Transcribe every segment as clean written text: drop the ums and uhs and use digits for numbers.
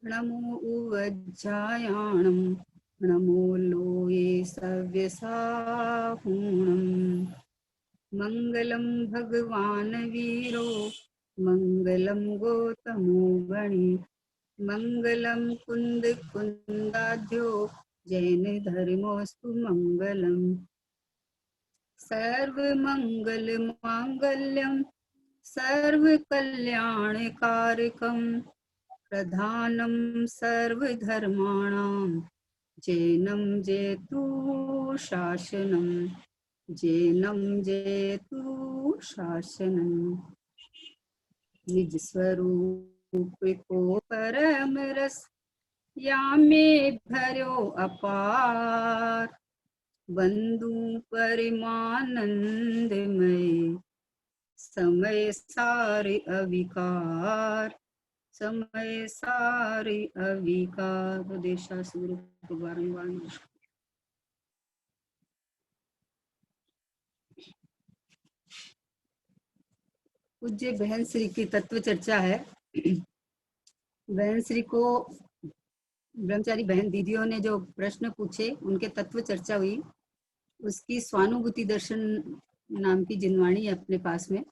नमो उवज्जायाणं नमो लोये सव्यसाहूणम् मङ्गलं भगवान् वीरो मङ्गलं गौतमो गणी मङ्गलं कुन्द कुन्दाध्यो जैन धर्मोऽस्तु मङ्गलम् सर्वमङ्गल माङ्गल्यं सर्वकल्याणकारकं प्रधानं सर्वधर्माणां जैनं जयतु शासनं जैनं जयतु शासनं निज स्वरूप को परम रस यामे भर्यो अपार बंधु परिमानंदमय समय सारे अविकार समय सारे अविकार। देशा सूर्य को बारंबार नमस्कार। पूज्य बहन श्री की तत्व चर्चा है। बहन श्री को ब्रह्मचारी बहन दीदियों ने जो प्रश्न पूछे उनके तत्व चर्चा हुई। उसकी स्वानुभूति दर्शन नाम की जिनवाणी है अपने पास में।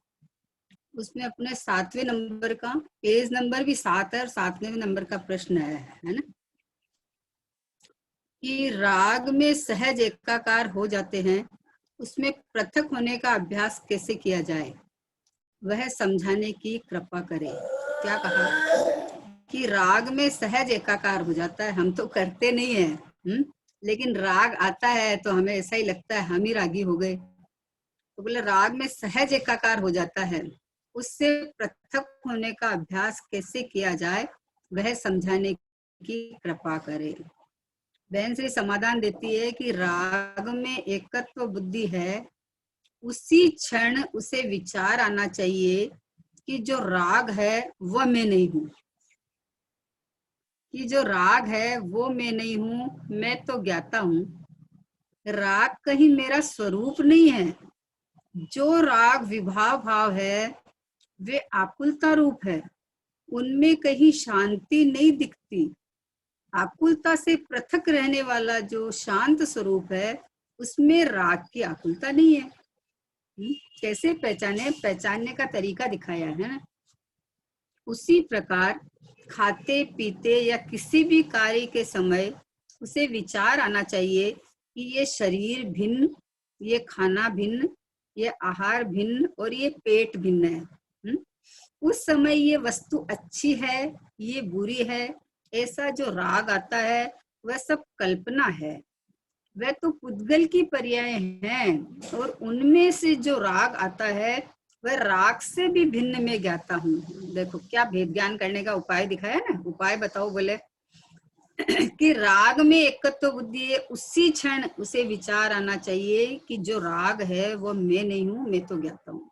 उसमें अपने 7वें नंबर का पेज नंबर भी 7 है और 7वें नंबर का प्रश्न है ना, कि राग में सहज एकाकार हो जाते हैं, उसमें पृथक होने का अभ्यास कैसे किया जाए, वह समझाने की कृपा करें। क्या कहा कि राग में सहज एकाकार हो जाता है। हम तो करते नहीं है, लेकिन राग आता है तो हमें ऐसा ही लगता है हम ही रागी हो गए। तो बोले राग में सहज एकाकार हो जाता है, उससे पृथक होने का अभ्यास कैसे किया जाए वह समझाने की कृपा करे। बहन श्री समाधान देती है कि राग में एकत्व बुद्धि है, उसी क्षण उसे विचार आना चाहिए कि जो राग है वह मैं नहीं हूं, कि जो राग है वो मैं नहीं हूं, मैं तो ज्ञाता हूं। राग कहीं मेरा स्वरूप नहीं है। जो राग विभाव भाव है वे आकुलता रूप है, उनमें कहीं शांति नहीं दिखती। आकुलता से पृथक रहने वाला जो शांत स्वरूप है उसमें राग की आकुलता नहीं है। कैसे पहचाने, पहचानने का तरीका दिखाया है ना। उसी प्रकार खाते पीते या किसी भी कार्य के समय उसे विचार आना चाहिए कि ये शरीर भिन्न, ये खाना भिन्न, ये आहार भिन्न और ये पेट भिन्न है। उस समय ये वस्तु अच्छी है, ये बुरी है, ऐसा जो राग आता है वह सब कल्पना है। वह तो पुद्गल की पर्याय हैं और उनमें से जो राग आता है वह राग से भी भिन्न में ज्ञाता हूँ। देखो क्या भेद ज्ञान करने का उपाय दिखाया ना। उपाय बताओ बोले कि राग में एकत्व बुद्धि है, उसी क्षण उसे विचार आना चाहिए कि जो राग है वो मैं नहीं हूँ, मैं तो ज्ञाता हूँ।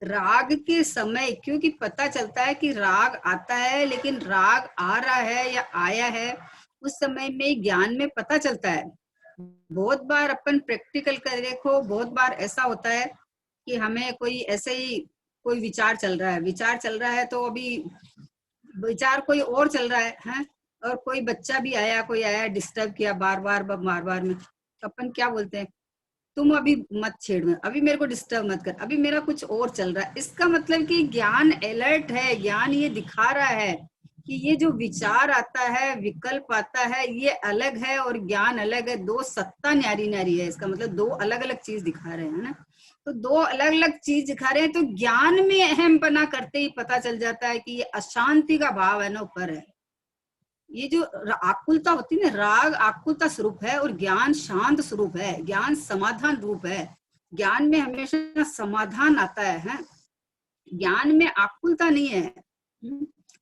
राग के समय क्योंकि पता चलता है कि राग आता है, लेकिन राग आ रहा है या आया है उस समय में ज्ञान में पता चलता है। बहुत बार अपन प्रैक्टिकल कर देखो, बहुत बार ऐसा होता है कि हमें कोई ऐसे ही कोई विचार चल रहा है तो अभी विचार कोई और चल रहा है और कोई बच्चा भी आया, कोई आया डिस्टर्ब किया बार बार में, अपन क्या बोलते हैं, तुम अभी मत छेड़, अभी मेरे को डिस्टर्ब मत कर, अभी मेरा कुछ और चल रहा है। इसका मतलब कि ज्ञान अलर्ट है, ज्ञान ये दिखा रहा है कि ये जो विचार आता है, विकल्प आता है, ये अलग है और ज्ञान अलग है। दो सत्ता न्यारी न्यारी है। इसका मतलब दो अलग अलग चीज दिखा रहे हैं ना। तो दो अलग अलग चीज दिखा रहे हैं तो ज्ञान में अहम बना करते ही पता चल जाता है कि ये अशांति का भाव है ना ऊपर है। ये जो आकुलता होती है ना, राग आकुलता स्वरूप है और ज्ञान शांत स्वरूप है, ज्ञान समाधान रूप है। ज्ञान में हमेशा समाधान आता है, ज्ञान में आकुलता नहीं है।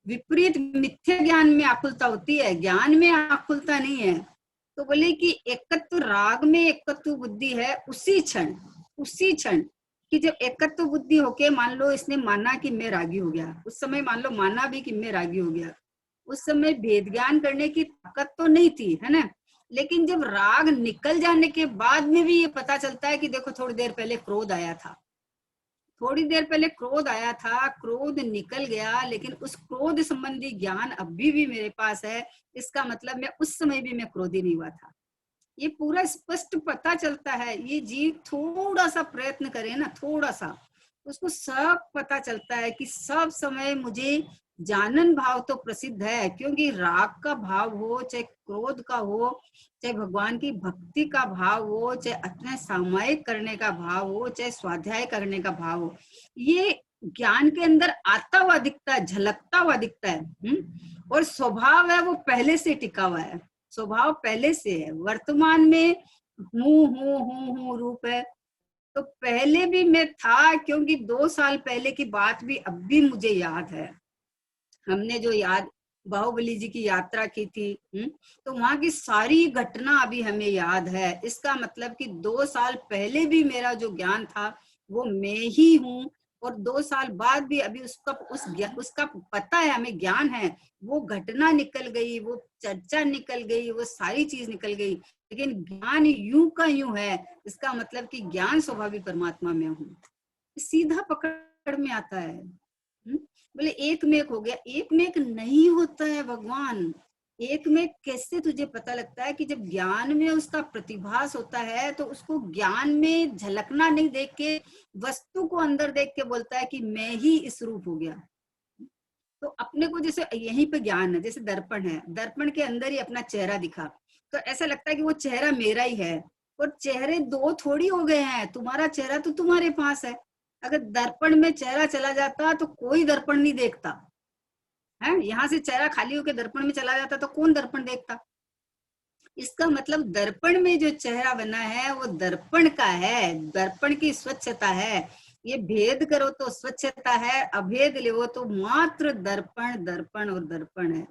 विपरीत मिथ्या ज्ञान में आकुलता होती है, ज्ञान में आकुलता नहीं है। तो बोले कि एकत्व राग में एकत्व बुद्धि है उसी क्षण कि जब एकत्व बुद्धि होके मान लो इसने माना कि मैं रागी हो गया, उस समय मान लो माना भी कि मैं रागी हो गया, उस समय भेद ज्ञान करने की ताकत तो नहीं थी, है ना। लेकिन जब राग निकल जाने के बाद में भी ये पता चलता है कि देखो थोड़ी देर पहले क्रोध आया था, थोड़ी देर पहले क्रोध आया था, क्रोध निकल गया, लेकिन उस क्रोध संबंधी ज्ञान अभी भी मेरे पास है। इसका मतलब मैं उस समय भी मैं क्रोधी नहीं हुआ था। ये पूरा स्पष्ट पता चलता है। ये जीव थोड़ा सा प्रयत्न करे ना, थोड़ा सा, उसको सब पता चलता है कि सब समय मुझे जानन भाव तो प्रसिद्ध है, क्योंकि राग का भाव हो, चाहे क्रोध का हो, चाहे भगवान की भक्ति का भाव हो, चाहे अपने सामायिक करने का भाव हो, चाहे स्वाध्याय करने का भाव हो, ये ज्ञान के अंदर आता हुआ दिखता है, झलकता हुआ दिखता है। और स्वभाव है वो पहले से टिका हुआ है, स्वभाव पहले से है। वर्तमान में हूँ रूप है, तो पहले भी मैं था, क्योंकि 2 साल पहले की बात भी अब भी मुझे याद है। हमने जो बाहुबली जी की यात्रा की थी, तो वहां की सारी घटना अभी हमें याद है। इसका मतलब कि 2 साल पहले भी मेरा जो ज्ञान था वो मैं ही हूँ, और 2 साल बाद भी अभी उसका पता है, हमें ज्ञान है। वो घटना निकल गई, वो चर्चा निकल गई, वो सारी चीज निकल गई, लेकिन ज्ञान यूं का यूं है। इसका मतलब कि ज्ञान स्वाभाविक परमात्मा में हूँ, सीधा पकड़ में आता है। बोले एक में एक हो गया, एक में एक नहीं होता है भगवान। एक में कैसे तुझे पता लगता है कि जब ज्ञान में उसका प्रतिभास होता है, तो उसको ज्ञान में झलकना नहीं देख के, वस्तु को अंदर देख के बोलता है कि मैं ही इस रूप हो गया। तो अपने को जैसे यहीं पे ज्ञान है, जैसे दर्पण है, दर्पण के अंदर ही अपना चेहरा दिखा, तो ऐसा लगता है कि वो चेहरा मेरा ही है। और चेहरे दो थोड़ी हो गए हैं, तुम्हारा चेहरा तो तुम्हारे पास है। अगर दर्पण में चेहरा चला जाता तो कोई दर्पण नहीं देखता है। यहाँ से चेहरा खाली होकर दर्पण में चला जाता तो कौन दर्पण देखता। इसका मतलब दर्पण में जो चेहरा बना है वो दर्पण का है, दर्पण की स्वच्छता है। ये भेद करो तो स्वच्छता है, अभेद ले तो मात्र दर्पण दर्पण और दर्पण है,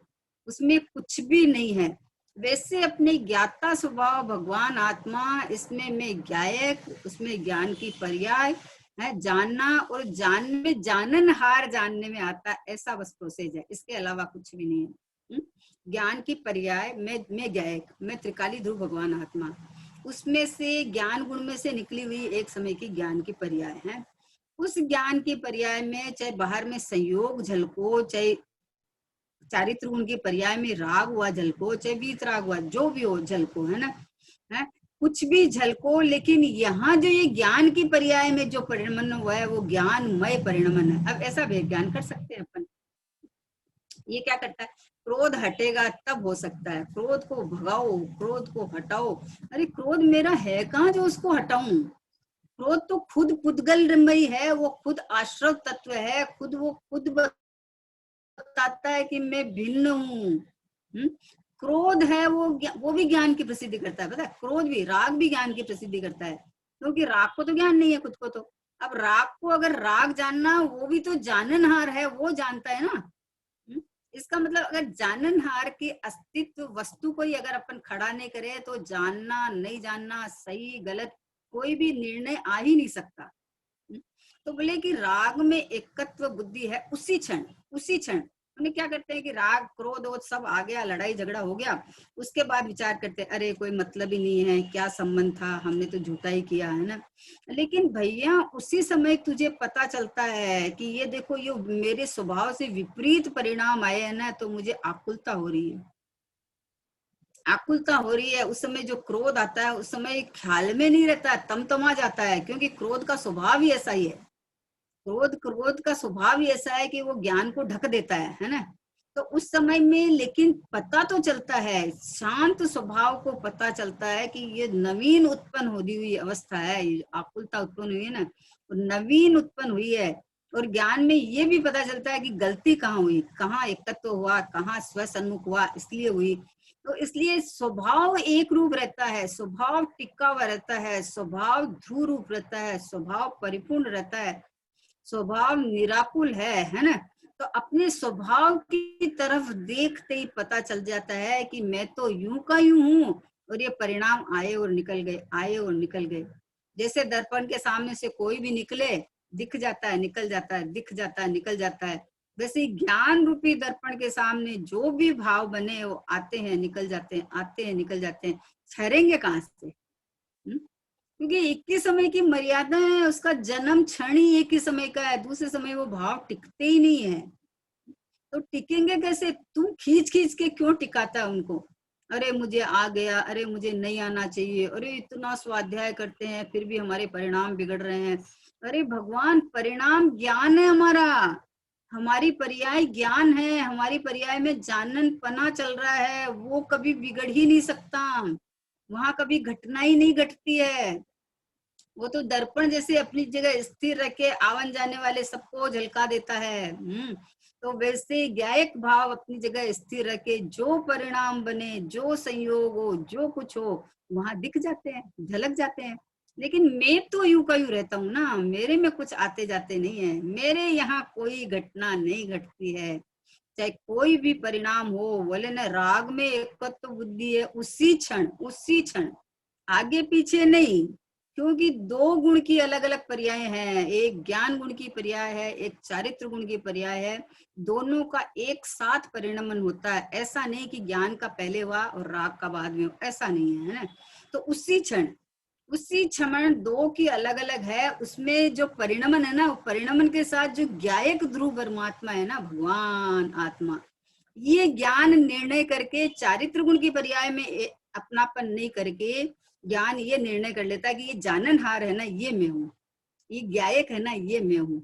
उसमें कुछ भी नहीं है। वैसे अपने ज्ञाता स्वभाव भगवान आत्मा, इसमें मैं ज्ञायक, उसमें ज्ञान की पर्याय है, जानना, और जान में जाननहार जानने में आता, ऐसा बस प्रोसेस है, इसके अलावा कुछ भी नहीं है। ज्ञान की पर्याय मैं ज्ञायक, मैं त्रिकाली ध्रुव भगवान आत्मा, उसमें से ज्ञान गुण में से निकली हुई एक समय की ज्ञान की पर्याय है। उस ज्ञान की पर्याय में चाहे बाहर में संयोग झलको, चाहे चारित्र गुण के पर्याय में राग हुआ झलको, चाहे वीतराग हुआ, जो भी हो झलको, है ना, है कुछ भी झलको, लेकिन यहाँ जो ये ज्ञान की पर्याय में जो परिणमन हुआ है वो ज्ञानमय परिणमन है। अब ऐसा ज्ञान कर सकते हैं अपन। ये क्या करता है, क्रोध हटेगा तब हो सकता है, क्रोध को भगाओ, क्रोध को हटाओ। अरे क्रोध मेरा है कहाँ जो उसको हटाऊं। क्रोध तो खुद पुद्गलमयी है, वो खुद आश्रव तत्व है, खुद वो खुद बताता है कि मैं भिन्न हूँ। क्रोध है वो भी ज्ञान की प्रसिद्धि करता है, पता है, क्रोध भी, राग भी ज्ञान की प्रसिद्धि करता है, क्योंकि राग को तो ज्ञान नहीं है खुद को। तो अब राग को अगर राग जानना, वो भी तो जाननहार है, वो जानता है ना। इसका मतलब अगर जाननहार के अस्तित्व वस्तु को ही अगर अपन खड़ा नहीं करे, तो जानना नहीं जानना, सही गलत कोई भी निर्णय आ ही नहीं सकता। तो बोले कि राग में एकत्व बुद्धि है, उसी क्षण उन्हें क्या करते हैं कि राग क्रोध और सब आ गया, लड़ाई झगड़ा हो गया, उसके बाद विचार करते हैं अरे कोई मतलब ही नहीं है, क्या संबंध था, हमने तो झूठा ही किया, है ना। लेकिन भैया उसी समय तुझे पता चलता है कि ये देखो, ये मेरे स्वभाव से विपरीत परिणाम आए हैं ना, तो मुझे आकुलता हो रही है, आकुलता हो रही है। उस समय जो क्रोध आता है, उस समय ख्याल में नहीं रहता, तमतमा जाता है, क्योंकि क्रोध का स्वभाव ही ऐसा ही है। क्रोध का स्वभाव ही ऐसा है कि वो ज्ञान को ढक देता है ना। तो उस समय में लेकिन पता तो चलता है, शांत स्वभाव को पता चलता है कि ये नवीन उत्पन्न होती हुई अवस्था है, आकुलता उत्पन्न हुई है ना, नवीन उत्पन्न हुई है। और ज्ञान में ये भी पता चलता है कि गलती कहाँ हुई, कहाँ एकत्व हुआ, कहाँ स्वसन्मुख हुआ, इसलिए हुई। तो इसलिए स्वभाव एक रूप रहता है, स्वभाव टिका हुआ रहता है, स्वभाव ध्रुव रूप रहता है, स्वभाव परिपूर्ण रहता है, स्वभाव निराकुल है ना। तो अपने स्वभाव की तरफ देखते ही पता चल जाता है कि मैं तो यूं का यूं हूं, और ये परिणाम आए और निकल गए, आए और निकल गए। जैसे दर्पण के सामने से कोई भी निकले, दिख जाता है, निकल जाता है, दिख जाता है, निकल जाता है। वैसे ज्ञान रूपी दर्पण के सामने जो भी भाव बने वो आते हैं निकल जाते हैं, आते हैं निकल जाते हैं, ठहरेंगे कहाँ से। क्योंकि एक ही समय की मर्यादा है, उसका जन्म क्षण ही एक ही समय का है, दूसरे समय वो भाव टिकते ही नहीं है। तो टिकेंगे कैसे? तुम खींच खींच के क्यों टिकाता है उनको? अरे मुझे आ गया, अरे मुझे नहीं आना चाहिए, अरे इतना स्वाध्याय करते हैं फिर भी हमारे परिणाम बिगड़ रहे हैं। अरे भगवान, परिणाम ज्ञान है हमारा, हमारी पर्याय ज्ञान है, हमारी पर्याय में जानन पना चल रहा है, वो कभी बिगड़ ही नहीं सकता। वहां कभी घटना ही नहीं घटती है। वो तो दर्पण जैसे अपनी जगह स्थिर रख के आवन जाने वाले सबको झलका देता है। तो वैसे ज्ञायक भाव अपनी जगह स्थिर रखे, जो परिणाम बने, जो संयोग हो, जो कुछ हो, वहां दिख जाते हैं, झलक जाते हैं। लेकिन मैं तो यूं का यूं रहता हूँ ना, मेरे में कुछ आते जाते नहीं है, मेरे यहाँ कोई घटना नहीं घटती है। चाहे कोई भी परिणाम हो, बोले ना राग में एकत्व बुद्धि है, उसी क्षण, उसी क्षण, आगे पीछे नहीं। क्योंकि दो गुण की अलग अलग पर्याय हैं, एक ज्ञान गुण की पर्याय है, एक चारित्र गुण की पर्याय है। दोनों का एक साथ परिणमन होता है। ऐसा नहीं कि ज्ञान का पहले हुआ और राग का बाद में हो, ऐसा नहीं है ना। तो उसी क्षण, उसी क्षण दो की अलग अलग है, उसमें जो परिणमन है ना, परिणमन के साथ जो ज्ञायक ध्रुव परमात्मा है ना, भगवान आत्मा, ये ज्ञान निर्णय करके चारित्र गुण की पर्याय में अपनापन नहीं करके ज्ञान ये निर्णय कर लेता है कि ये जाननहार है ना, ये मैं हूँ, ये ज्ञायक है ना, ये मैं हूँ,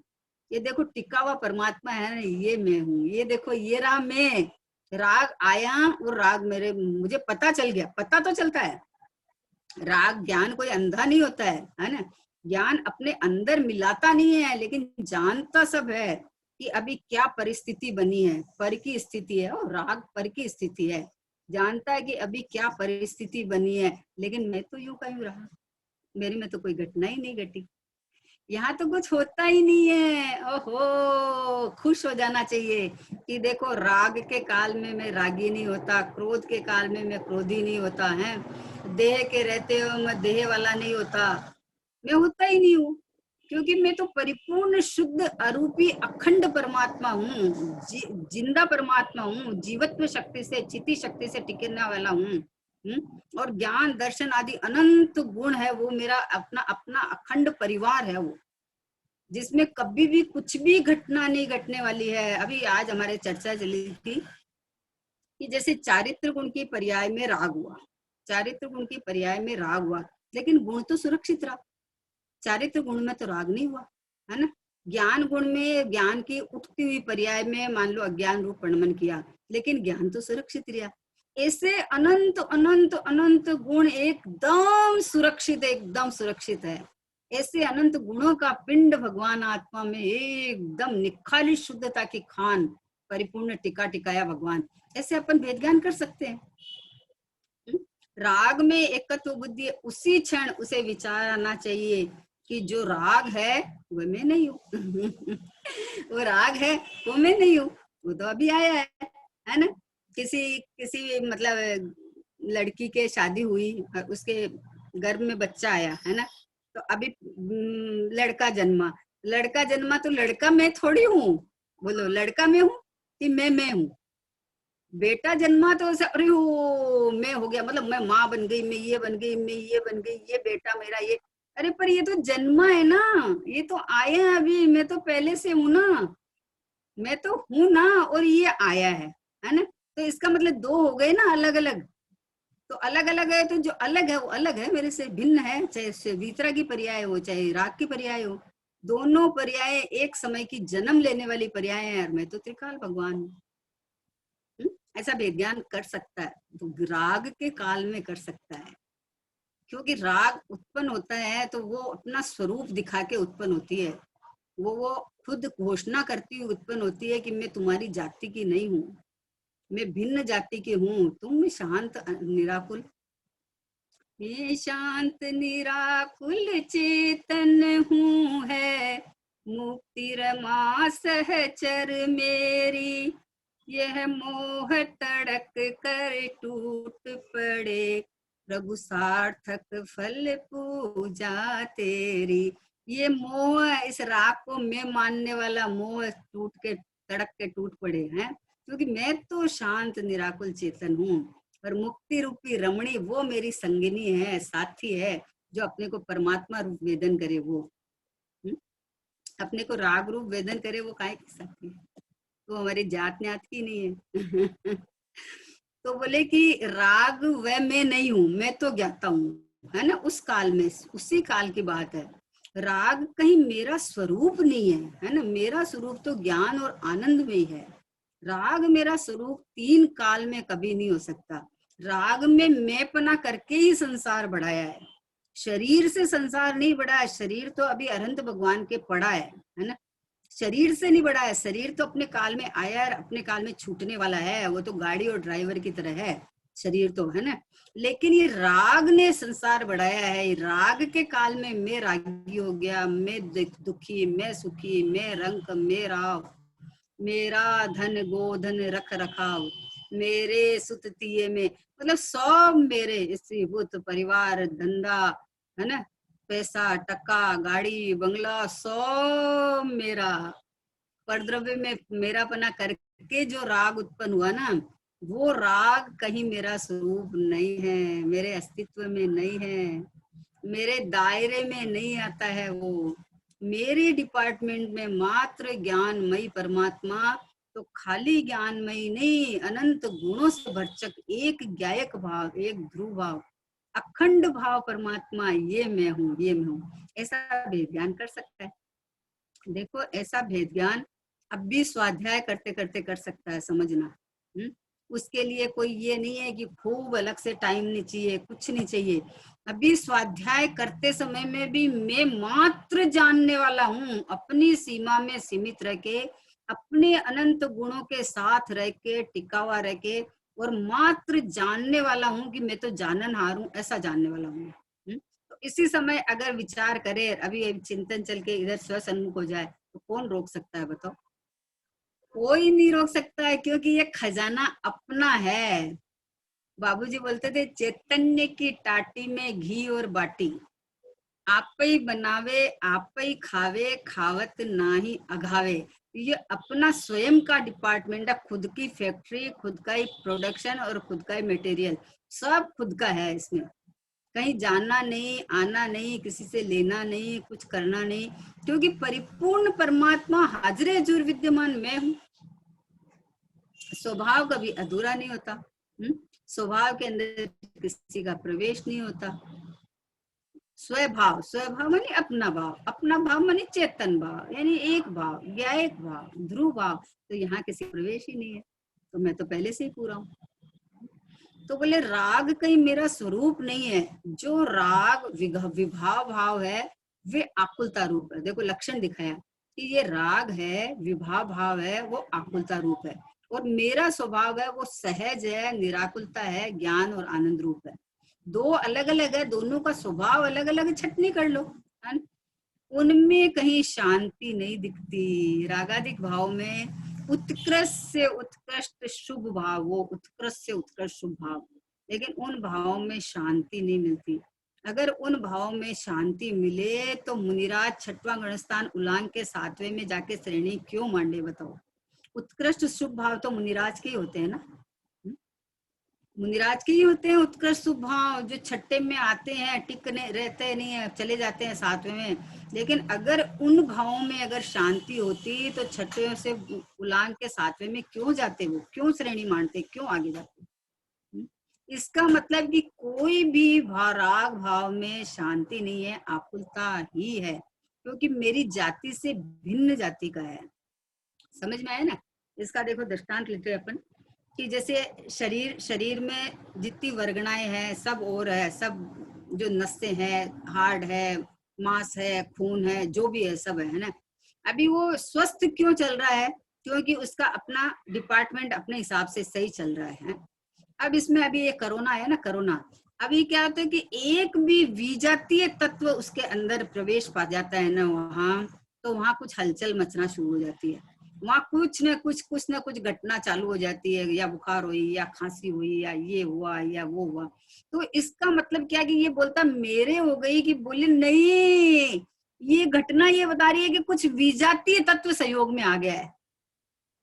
ये देखो टिका हुआ परमात्मा है ना, ये मैं हूँ, ये देखो ये रहा मैं। राग आया और राग मेरे, मुझे पता चल गया, पता तो चलता है। राग ज्ञान कोई अंधा नहीं होता है ना। ज्ञान अपने अंदर मिलाता नहीं है, लेकिन जानता सब है कि अभी क्या परिस्थिति बनी है, पर की स्थिति है, और राग पर की स्थिति है। जानता है कि अभी क्या परिस्थिति बनी है, लेकिन मैं तो यूं का यूं रहा, मेरे में तो कोई घटना ही नहीं घटी, यहाँ तो कुछ होता ही नहीं है। ओहो, खुश हो जाना चाहिए कि देखो राग के काल में मैं रागी नहीं होता, क्रोध के काल में मैं क्रोधी नहीं होता है, देह के रहते हुए मैं देह वाला नहीं होता, मैं होता ही नहीं हूँ। क्योंकि मैं तो परिपूर्ण शुद्ध अरूपी अखंड परमात्मा हूँ, जिंदा परमात्मा हूँ, जीवत्व शक्ति से, चिति शक्ति से टिकने वाला हूँ। और ज्ञान दर्शन आदि अनंत गुण है, वो मेरा अपना अपना अखंड परिवार है वो, जिसमें कभी भी कुछ भी घटना नहीं घटने वाली है। अभी आज हमारे चर्चा चली थी कि जैसे चारित्र गुण की पर्याय में राग हुआ, चारित्र गुण की पर्याय में राग हुआ, लेकिन गुण तो सुरक्षित रहा, चारित्र गुण में तो राग नहीं हुआ, है ना। ज्ञान गुण में, ज्ञान की उठती हुई पर्याय में मान लो अज्ञान रूप परिणमन किया, लेकिन ज्ञान तो सुरक्षित रहा। ऐसे अनंत अनंत अनंत गुण एकदम सुरक्षित, एकदम सुरक्षित है। ऐसे अनंत गुणों का पिंड भगवान आत्मा में एकदम निखाली शुद्धता की खान परिपूर्ण टिका टिकाया भगवान, ऐसे अपन भेद ज्ञान कर सकते हैं। राग में एकत्व बुद्धि, उसी क्षण उसे विचार आना चाहिए कि जो राग है वो मैं नहीं हूँ। वो राग है वो मैं नहीं हूँ, वो तो अभी आया है ना। किसी किसी मतलब लड़की के शादी हुई, उसके गर्भ में बच्चा आया है ना, तो अभी लड़का जन्मा, लड़का जन्मा तो लड़का मैं थोड़ी हूँ, बोलो लड़का मैं हूँ कि मैं हूँ। बेटा जन्मा तो उसे अरे हो मैं हो गया, मतलब मैं माँ बन गई, मैं ये बन गई, मैं ये बन गई, ये बेटा मेरा ये। अरे पर ये तो जन्मा है ना, ये तो आया है अभी, मैं तो पहले से हूं ना, मैं तो हूं ना, और ये आया है ना। तो इसका मतलब दो हो गए ना अलग अलग। तो अलग अलग है, तो जो अलग है वो अलग है, मेरे से भिन्न है, चाहे वितरा की पर्याय हो चाहे राग की पर्याय हो, दोनों पर्याय एक समय की जन्म लेने वाली पर्याय है, और मैं तो त्रिकाल भगवान हूँ। ऐसा विज्ञान कर सकता है, तो राग के काल में कर सकता है। क्योंकि राग उत्पन्न होता है तो वो अपना स्वरूप दिखा के उत्पन्न होती है, वो खुद घोषणा करती हुई उत्पन्न होती है कि मैं तुम्हारी जाति की नहीं हूँ, मैं भिन्न जाति की हूँ, तुम शांत निराकुल। मैं शांत निराकुल चेतन हूँ है, मुक्ति रमा सहचर मेरी, यह मोह तड़क कर टूट पड़े, प्रभु सार्थक फल पूजा तेरी। ये मोह, इस राग को मैं मानने वाला मोह टूट के, तड़क के टूट पड़े हैं, क्योंकि मैं तो शांत निराकुल चेतन हूँ, और मुक्ति रूपी रमणी वो मेरी संगिनी है, साथी है, जो अपने को परमात्मा रूप वेदन करे वो, हुँ? अपने को राग रूप वेदन करे वो काहे कह सकती है, वो हमारी जात न्यात की नहीं है। तो बोले कि राग वह मैं नहीं हूं, मैं तो ज्ञाता हूँ, है ना। उस काल में, उसी काल की बात है। राग कहीं मेरा स्वरूप नहीं है ना। मेरा स्वरूप तो ज्ञान और आनंद में ही है। राग मेरा स्वरूप तीन काल में कभी नहीं हो सकता। राग में मैं पना करके ही संसार बढ़ाया है, शरीर से संसार नहीं बढ़ा है। शरीर तो अभी अनंत भगवान के पड़ा है ना। शरीर से नहीं बढ़ा है। शरीर तो अपने काल में आया है, अपने काल में छूटने वाला है। वो तो गाड़ी और ड्राइवर की तरह है शरीर तो, है ना। लेकिन ये राग ने संसार बढ़ाया है। राग के काल में मैं रागी हो गया, मैं दुखी, मैं सुखी, मैं रंक, मेरा, मेरा धन गोधन रख रखाव, मेरे सुततिये में, मतलब सब मेरे, इसी भूत परिवार धंधा, है ना, पैसा टका गाड़ी बंगला सब मेरा। परद्रव्य में मेरा पना करके जो राग उत्पन्न हुआ ना, वो राग कहीं मेरा स्वरूप नहीं है, मेरे अस्तित्व में नहीं है, मेरे दायरे में नहीं आता है वो। मेरे डिपार्टमेंट में मात्र ज्ञानमयी परमात्मा, तो खाली ज्ञानमयी नहीं, अनंत गुणों से भरचक एक ज्ञायक भाव, एक ध्रुव भाव, अखंड भाव परमात्मा, ये मैं हूँ, ये मैं हूँ। ऐसा भेद ज्ञान कर सकता है। देखो ऐसा भेद ज्ञान अब भी स्वाध्याय करते करते कर सकता है, समझना। उसके लिए कोई ये नहीं है कि खूब अलग से टाइम नहीं चाहिए, कुछ नहीं चाहिए। अभी स्वाध्याय करते समय में भी मैं मात्र जानने वाला हूँ, अपनी सीमा में सीमित रह के, अपने अनंत गुणों के साथ रह के, टिका हुआ रह के, और मात्र जानने वाला हूँ कि मैं तो जाननहार हूँ, ऐसा जानने वाला हूँ। तो इसी समय अगर विचार करे, अभी चिंतन चल के इधर स्व सन्मुख हो जाए, तो कौन रोक सकता है बताओ? कोई नहीं रोक सकता है, क्योंकि ये खजाना अपना है। बाबूजी बोलते थे, चैतन्य की टाटी में घी और बाटी, आप ही बनावे आप ही खावे, खावत ना ही अघावे। ये अपना स्वयं का डिपार्टमेंट है, खुद की फैक्ट्री, खुद का ही प्रोडक्शन और खुद का ही मटेरियल, सब खुद का है। इसमें कहीं जाना नहीं, आना नहीं, किसी से लेना नहीं, कुछ करना नहीं, क्योंकि परिपूर्ण परमात्मा हाजिर जुर विद्यमान मैं हूँ। स्वभाव कभी अधूरा नहीं होता। स्वभाव के अंदर किसी का प्रवेश नहीं होता। स्वभाव, स्वभाव मानी अपना भाव, अपना भाव मानी चेतन भाव, यानी एक भाव, ज्ञायक भाव, ध्रुव भाव, तो यहाँ किसी प्रवेश ही नहीं है। तो मैं तो पहले से ही पूरा हूँ। तो बोले राग कहीं मेरा स्वरूप नहीं है। जो राग विभाव भाव है, वे आकुलता रूप है। देखो लक्षण दिखाया कि ये राग है, विभाव भाव है, वो आकुलता रूप है, और मेरा स्वभाव है वो सहज है, निराकुलता है, ज्ञान और आनंद रूप है। दो अलग अलग है, दोनों का स्वभाव अलग अलग, छटनी कर लो, है। उनमें कहीं शांति नहीं दिखती। रागादिक भाव में उत्कृष्ट से उत्कृष्ट शुभ भाव, वो उत्कृष्ट से उत्कृष्ट शुभ भाव, लेकिन उन भावों में शांति नहीं मिलती। अगर उन भावों में शांति मिले तो मुनिराज छठवां गणस्थान उलांग के सातवें में जाके श्रेणी क्यों मांडे, बताओ? उत्कृष्ट शुभ भाव तो मुनिराज के ही होते हैं ना। मुनिराज के ही होते हैं उत्कृष्ट शुभ भाव, जो छठे में आते हैं, टिकने रहते नहीं है, चले जाते हैं सातवें में। लेकिन अगर उन भावों में अगर शांति होती तो छठे से उलांग के सातवें में क्यों जाते, वो क्यों श्रेणी मानते, क्यों आगे जाते? इसका मतलब कि कोई भी राग भाव में शांति नहीं है, आकुलता ही है, क्योंकि मेरी जाति से भिन्न जाति का है। समझ में आया ना? इसका देखो दृष्टांत लेते अपन कि जैसे शरीर में जितनी वर्गणाएं हैं सब और है, सब जो नसें हैं, हार्ड है, मांस है, खून है, जो भी है सब है ना। अभी वो स्वस्थ क्यों चल रहा है? क्योंकि उसका अपना डिपार्टमेंट अपने हिसाब से सही चल रहा है। अब इसमें अभी ये कोरोना है ना, कोरोना, अभी क्या होता है कि एक भी विजातीय तत्व उसके अंदर प्रवेश पा जाता है ना वहाँ, तो वहाँ कुछ हलचल मचना शुरू हो जाती है। वहाँ कुछ न कुछ घटना चालू हो जाती है, या बुखार हुई, या खांसी हुई, या ये हुआ, या वो हुआ। तो इसका मतलब क्या कि ये बोलता मेरे हो गई, कि बोले नहीं, ये घटना ये बता रही है कि कुछ विजातीय तत्व सहयोग में आ गया है।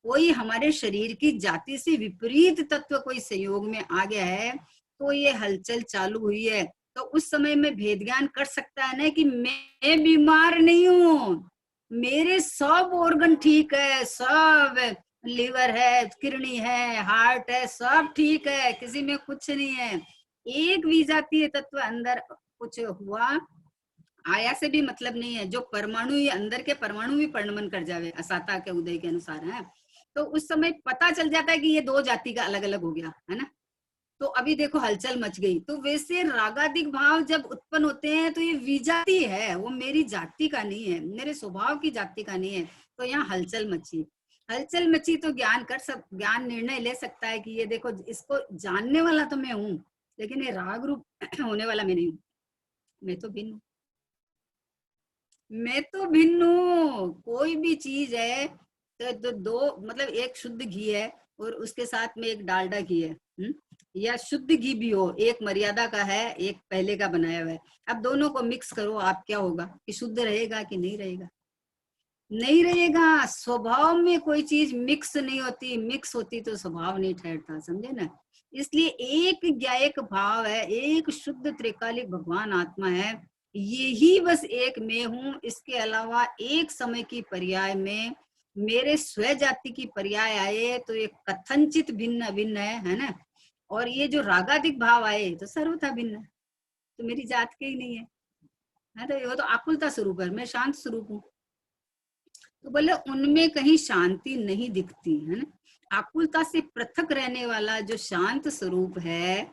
कोई हमारे शरीर की जाति से विपरीत तत्व कोई संयोग में आ गया है, तो ये हलचल चालू हुई है। तो उस समय में भेद ज्ञान कर सकता है ना कि मैं बीमार नहीं हूँ, मेरे सब ऑर्गन ठीक है, सब लिवर है, किडनी है, हार्ट है, सब ठीक है, किसी में कुछ नहीं है। एक विजातीय तत्व अंदर कुछ हुआ, आया से भी मतलब नहीं है, जो परमाणु ही अंदर के परमाणु भी परिणमन कर जावे असाता के उदय के अनुसार है, तो उस समय पता चल जाता है कि ये दो जाति का अलग अलग हो गया है ना। तो अभी देखो हलचल मच गई। तो वैसे रागादिक भाव जब उत्पन्न होते हैं तो ये विजाति है, वो मेरी जाति का नहीं है, मेरे स्वभाव की जाति का नहीं है। तो यहाँ हलचल मची, हलचल मची तो ज्ञान निर्णय ले सकता है कि ये देखो इसको जानने वाला तो मैं हूँ, लेकिन ये राग रूप होने वाला मैं नहीं हूँ, मैं तो भिन्न हूँ, मैं तो भिन्न हूँ। कोई भी चीज है तो दो मतलब एक शुद्ध घी है और उसके साथ में एक डालडा घी है, या शुद्ध घी भी हो, एक मर्यादा का है, एक पहले का बनाया हुआ है। अब दोनों को मिक्स करो, आप क्या होगा कि शुद्ध रहेगा कि नहीं रहेगा? नहीं रहेगा। स्वभाव में कोई चीज मिक्स नहीं होती, मिक्स होती तो स्वभाव नहीं ठहरता, समझे ना। इसलिए एक ज्ञायक भाव है, एक शुद्ध त्रिकालिक भगवान आत्मा है, यही बस एक मैं हूँ। इसके अलावा एक समय की पर्याय में मेरे स्व जाति की पर्याय आए तो ये कथनचित भिन्न अभिन्न है ना। और ये जो रागादिक भाव आए तो सर्वथा भिन्न है, तो मेरी जात के ही नहीं है तो ये तो आकुलता स्वरूप है, मैं शांत स्वरूप हूँ। तो बोले उनमें कहीं शांति नहीं दिखती है ना। आकुलता से पृथक रहने वाला जो शांत स्वरूप है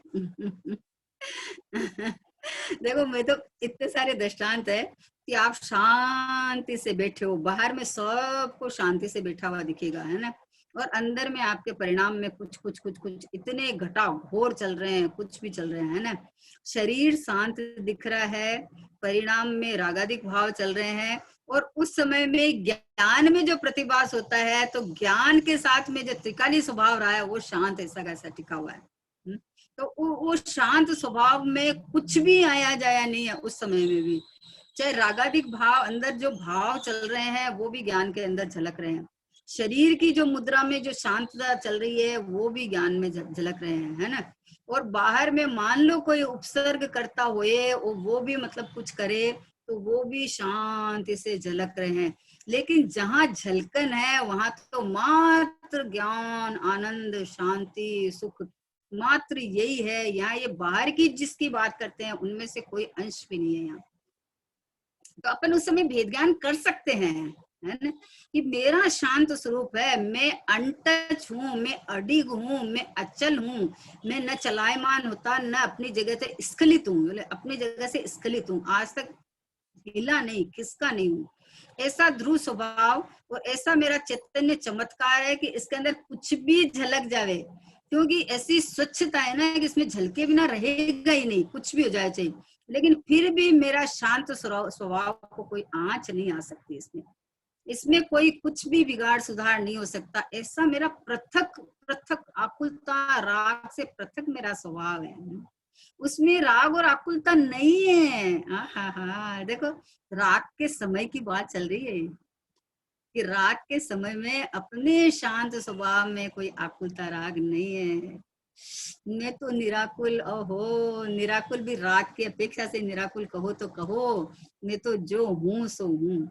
देखो मैं तो इतने सारे दृष्टांत है कि आप शांति से बैठे हो, बाहर में सबको शांति से बैठा हुआ दिखेगा है ना, और अंदर में आपके परिणाम में कुछ कुछ कुछ कुछ इतने घटा घोर चल रहे हैं, कुछ भी चल रहे हैं ना। शरीर शांत दिख रहा है, परिणाम में रागादिक भाव चल रहे हैं, और उस समय में ज्ञान में जो प्रतिभास होता है तो ज्ञान के साथ में जो त्रिकाली स्वभाव रहा है वो शांत ऐसा कैसा टिका हुआ है। तो वो शांत स्वभाव में कुछ भी आया जाया नहीं है उस समय में भी, चाहे रागादिक भाव अंदर जो भाव चल रहे हैं वो भी ज्ञान के अंदर झलक रहे हैं, शरीर की जो मुद्रा में जो शांतता चल रही है वो भी ज्ञान में झलक रहे हैं है ना। और बाहर में मान लो कोई उपसर्ग करता हुए वो भी मतलब कुछ करे तो वो भी शांति से झलक रहे हैं। लेकिन जहां झलकन है वहां तो मात्र ज्ञान, आनंद, शांति, सुख मात्र यही है। यहाँ ये बाहर की जिसकी बात करते हैं उनमें से कोई अंश भी नहीं है यहाँ। तो अपन उस समय भेद ज्ञान कर सकते हैं है ना, कि मेरा शांत स्वरूप है, मैं अनटच हूँ, मैं अडिग हूँ, मैं अचल हूँ, मैं न चलायमान होता न अपनी जगह से स्खलित हूँ, अपनी जगह से स्खलित हूँ, आज तक हिला नहीं, किसका नहीं हूँ। ऐसा ध्रुव स्वभाव और ऐसा मेरा चैतन्य चमत्कार है कि इसके अंदर कुछ भी झलक जावे, क्योंकि ऐसी स्वच्छता है ना कि इसमें झलके बिना रहेगा ही नहीं, कुछ भी हो जाए चाहिए, लेकिन फिर भी मेरा शांत स्वभाव को कोई आंच नहीं आ सकती इसमें, इसमें कोई कुछ भी बिगाड़ सुधार नहीं हो सकता। ऐसा मेरा पृथक पृथक आकुलता राग से पृथक मेरा स्वभाव है, उसमें राग और आकुलता नहीं है। हाँ देखो राग के समय की बात चल रही है कि राग के समय में अपने शांत स्वभाव में कोई आकुलता राग नहीं है। मैं तो निराकुल, ओहो निराकुल भी राग की अपेक्षा से निराकुल कहो तो कहो, मैं तो जो हूँ सो हूँ,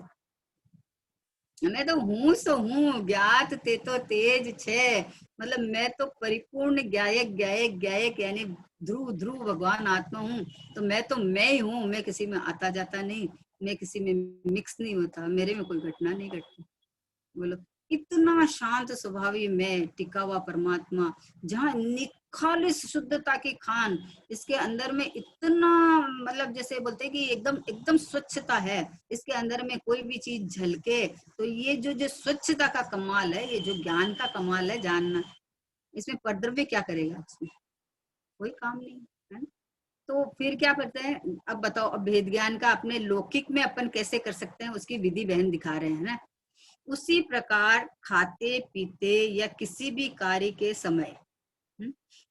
मैं तो हूँ सो हूँ, ज्ञात ते तो तेज छे, मतलब मैं तो परिपूर्ण ज्ञायक ज्ञायक ज्ञायक यानी ध्रुव ध्रुव भगवान आत्मा हूँ। तो मैं ही हूँ, मैं किसी में आता जाता नहीं, मैं किसी में मिक्स नहीं होता, मेरे में कोई घटना नहीं घटती। बोलो इतना शांत स्वभावी में टिका हुआ परमात्मा, जहाँ निखालिस शुद्धता की खान, इसके अंदर में इतना मतलब जैसे बोलते हैं कि एकदम एकदम स्वच्छता है, इसके अंदर में कोई भी चीज झलके तो ये जो स्वच्छता का कमाल है, ये जो ज्ञान का कमाल है जानना, इसमें परद्रव्य क्या करेगा, इसमें कोई काम नहीं है। तो फिर क्या करते हैं, अब बताओ, अब भेद ज्ञान का अपने लौकिक में अपन कैसे कर सकते हैं, उसकी विधि बहन दिखा रहे हैं ना। उसी प्रकार खाते पीते या किसी भी कार्य के समय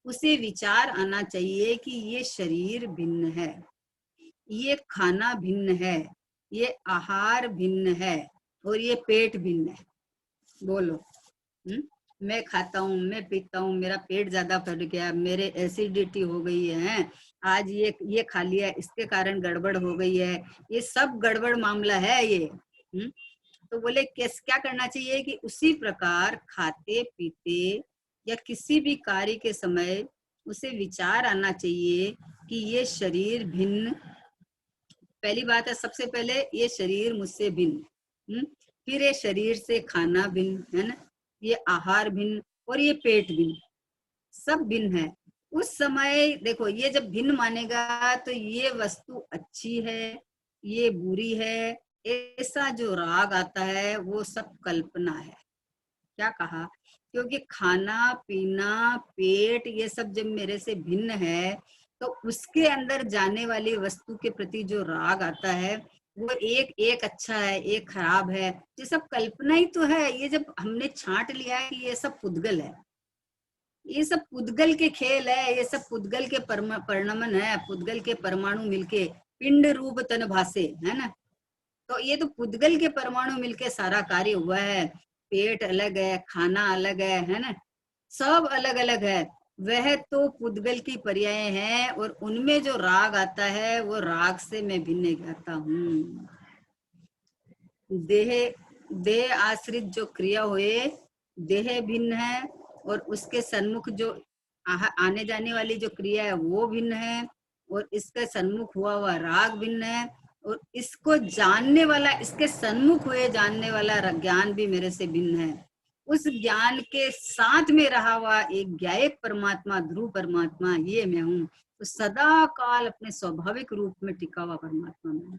उसे विचार आना चाहिए कि ये शरीर भिन्न है, ये खाना भिन्न है, ये आहार भिन्न है और ये पेट भिन्न है। बोलो मैं खाता हूँ, मैं पीता हूँ, मेरा पेट ज्यादा भर गया, मेरे एसिडिटी हो गई है, आज ये खा लिया, इसके कारण गड़बड़ हो गई है, ये सब गड़बड़ मामला है ये। तो बोले क्या करना चाहिए कि उसी प्रकार खाते पीते या किसी भी कार्य के समय उसे विचार आना चाहिए कि ये शरीर भिन्न, पहली बात है, सबसे पहले ये शरीर मुझसे भिन्न, फिर ये शरीर से खाना भिन्न है ना, ये आहार भिन्न और ये पेट भिन्न, सब भिन्न है। उस समय देखो ये जब भिन्न मानेगा तो ये वस्तु अच्छी है, ये बुरी है, ऐसा जो राग आता है वो सब कल्पना है। क्या कहा? क्योंकि खाना पीना पेट ये सब जब मेरे से भिन्न है तो उसके अंदर जाने वाली वस्तु के प्रति जो राग आता है वो एक एक अच्छा है, एक खराब है, ये सब कल्पना ही तो है। ये जब हमने छांट लिया है कि ये सब पुद्गल है, ये सब पुद्गल के खेल है, ये सब पुद्गल के परिणमन है, पुद्गल के परमाणु मिलके पिंड रूप तन भासे है ना। तो ये तो पुद्गल के परमाणु मिलके सारा कार्य हुआ है। पेट अलग है, खाना अलग है ना, सब अलग अलग है। वह तो पुद्गल की पर्याय है और उनमें जो राग आता है वो राग से मैं भिन्न जाता हूँ। देह देह आश्रित जो क्रिया हुए, देह भिन्न है और उसके सन्मुख जो आने जाने वाली जो क्रिया है वो भिन्न है और इसके सन्मुख हुआ राग भिन्न है और इसको जानने वाला, इसके सन्मुख हुए जानने वाला ज्ञान भी मेरे से भिन्न है। उस ज्ञान के साथ में रहा हुआ एक ज्ञायक परमात्मा, ध्रुव परमात्मा, ये मैं हूँ। तो सदा काल अपने स्वाभाविक रूप में टिका हुआ परमात्मा में।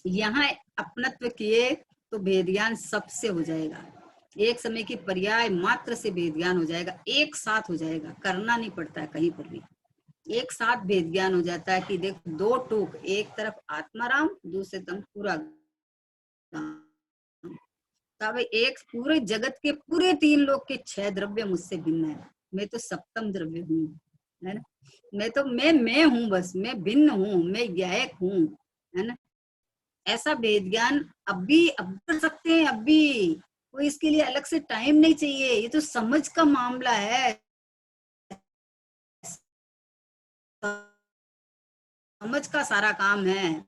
यहाँ अपनत्व किए तो भेद ज्ञान सबसे हो जाएगा। एक समय की पर्याय मात्र से भेद ज्ञान हो जाएगा, एक साथ हो जाएगा, करना नहीं पड़ता है कहीं पर भी, एक साथ भेद ज्ञान हो जाता है कि देख दो टूक, एक तरफ आत्माराम, दूसरे तरफ पूरा। तब एक पूरे जगत के पूरे 3 लोक के 6 द्रव्य मुझसे भिन्न है, मैं तो सप्तम द्रव्य हूँ है ना। मैं हूँ, बस मैं भिन्न हूँ, मैं ज्ञायक हूँ है ना। ऐसा भेद ज्ञान अब कर सकते हैं, अब भी कोई इसके लिए अलग से टाइम नहीं चाहिए, ये तो समझ का मामला है, समझ का सारा काम है।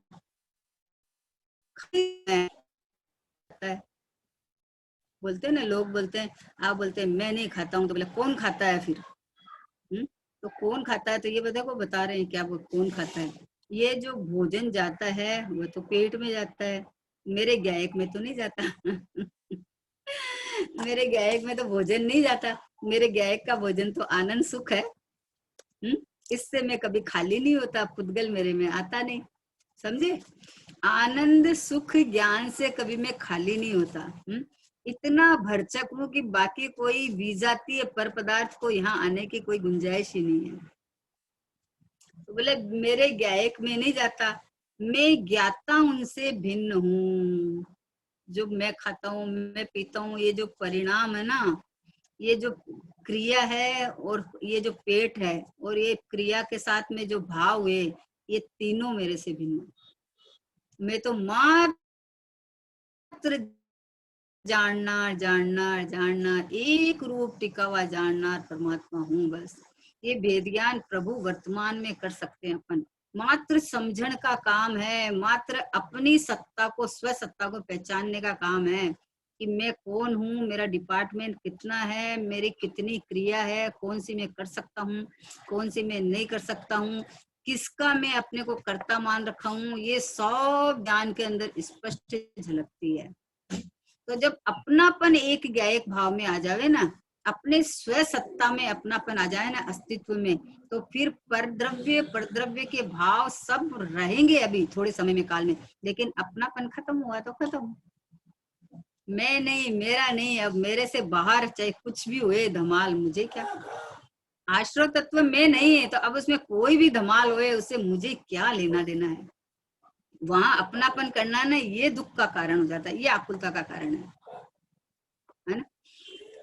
बोलते हैं ना, लोग बोलते हैं, आप बोलते हैं मैं नहीं खाता हूँ, तो बोले कौन खाता है फिर? तो कौन खाता है? तो ये बता रहे हैं क्या वो कौन खाता है। ये जो भोजन जाता है वो तो पेट में जाता है, मेरे गायक में तो नहीं जाता। मेरे गायक में तो भोजन नहीं जाता, मेरे गायक का भोजन तो आनंद सुख है। इससे मैं कभी खाली नहीं होता, पुद्गल मेरे में आता नहीं, समझे। आनंद सुख ज्ञान से कभी मैं खाली नहीं होता। इतना भरचक हूँ कि बाकी कोई विजातीय पर पदार्थ को यहाँ आने की कोई गुंजाइश ही नहीं है। तो बोले मेरे ज्ञायक में नहीं जाता, मैं ज्ञाता उनसे भिन्न हूँ। जो मैं खाता हूँ, मैं पीता हूँ, ये जो परिणाम है ना, ये जो क्रिया है और ये जो पेट है और ये क्रिया के साथ में जो भाव हुए, ये तीनों मेरे से भिन्न। मैं तो मात्र जानना एक रूप टिका हुआ जाननार परमात्मा हूँ, बस। ये भेद ज्ञान प्रभु वर्तमान में कर सकते हैं अपन, मात्र समझण का काम है, मात्र अपनी सत्ता को, स्व सत्ता को पहचानने का काम है कि मैं कौन हूँ, मेरा डिपार्टमेंट कितना है, मेरी कितनी क्रिया है, कौन सी मैं कर सकता हूँ, कौन सी मैं नहीं कर सकता हूँ, किसका मैं अपने को कर्ता मान रखा हूँ, ये सब ज्ञान के अंदर स्पष्ट झलकती है। तो जब अपनापन एक ज्ञायक भाव में आ जावे ना, अपने स्व सत्ता में अपनापन आ जाए ना, अस्तित्व में, तो फिर परद्रव्य के भाव सब रहेंगे अभी थोड़े समय में, काल में, लेकिन अपनापन खत्म हुआ तो खत्म। मैं नहीं, मेरा नहीं, अब मेरे से बाहर चाहे कुछ भी हुए धमाल, मुझे क्या। आश्रय तत्व में नहीं है तो अब उसमें कोई भी धमाल हुए उससे मुझे क्या लेना देना है। वहां अपनापन करना ना, ये दुख का कारण हो जाता है, ये आकुलता का कारण है ना।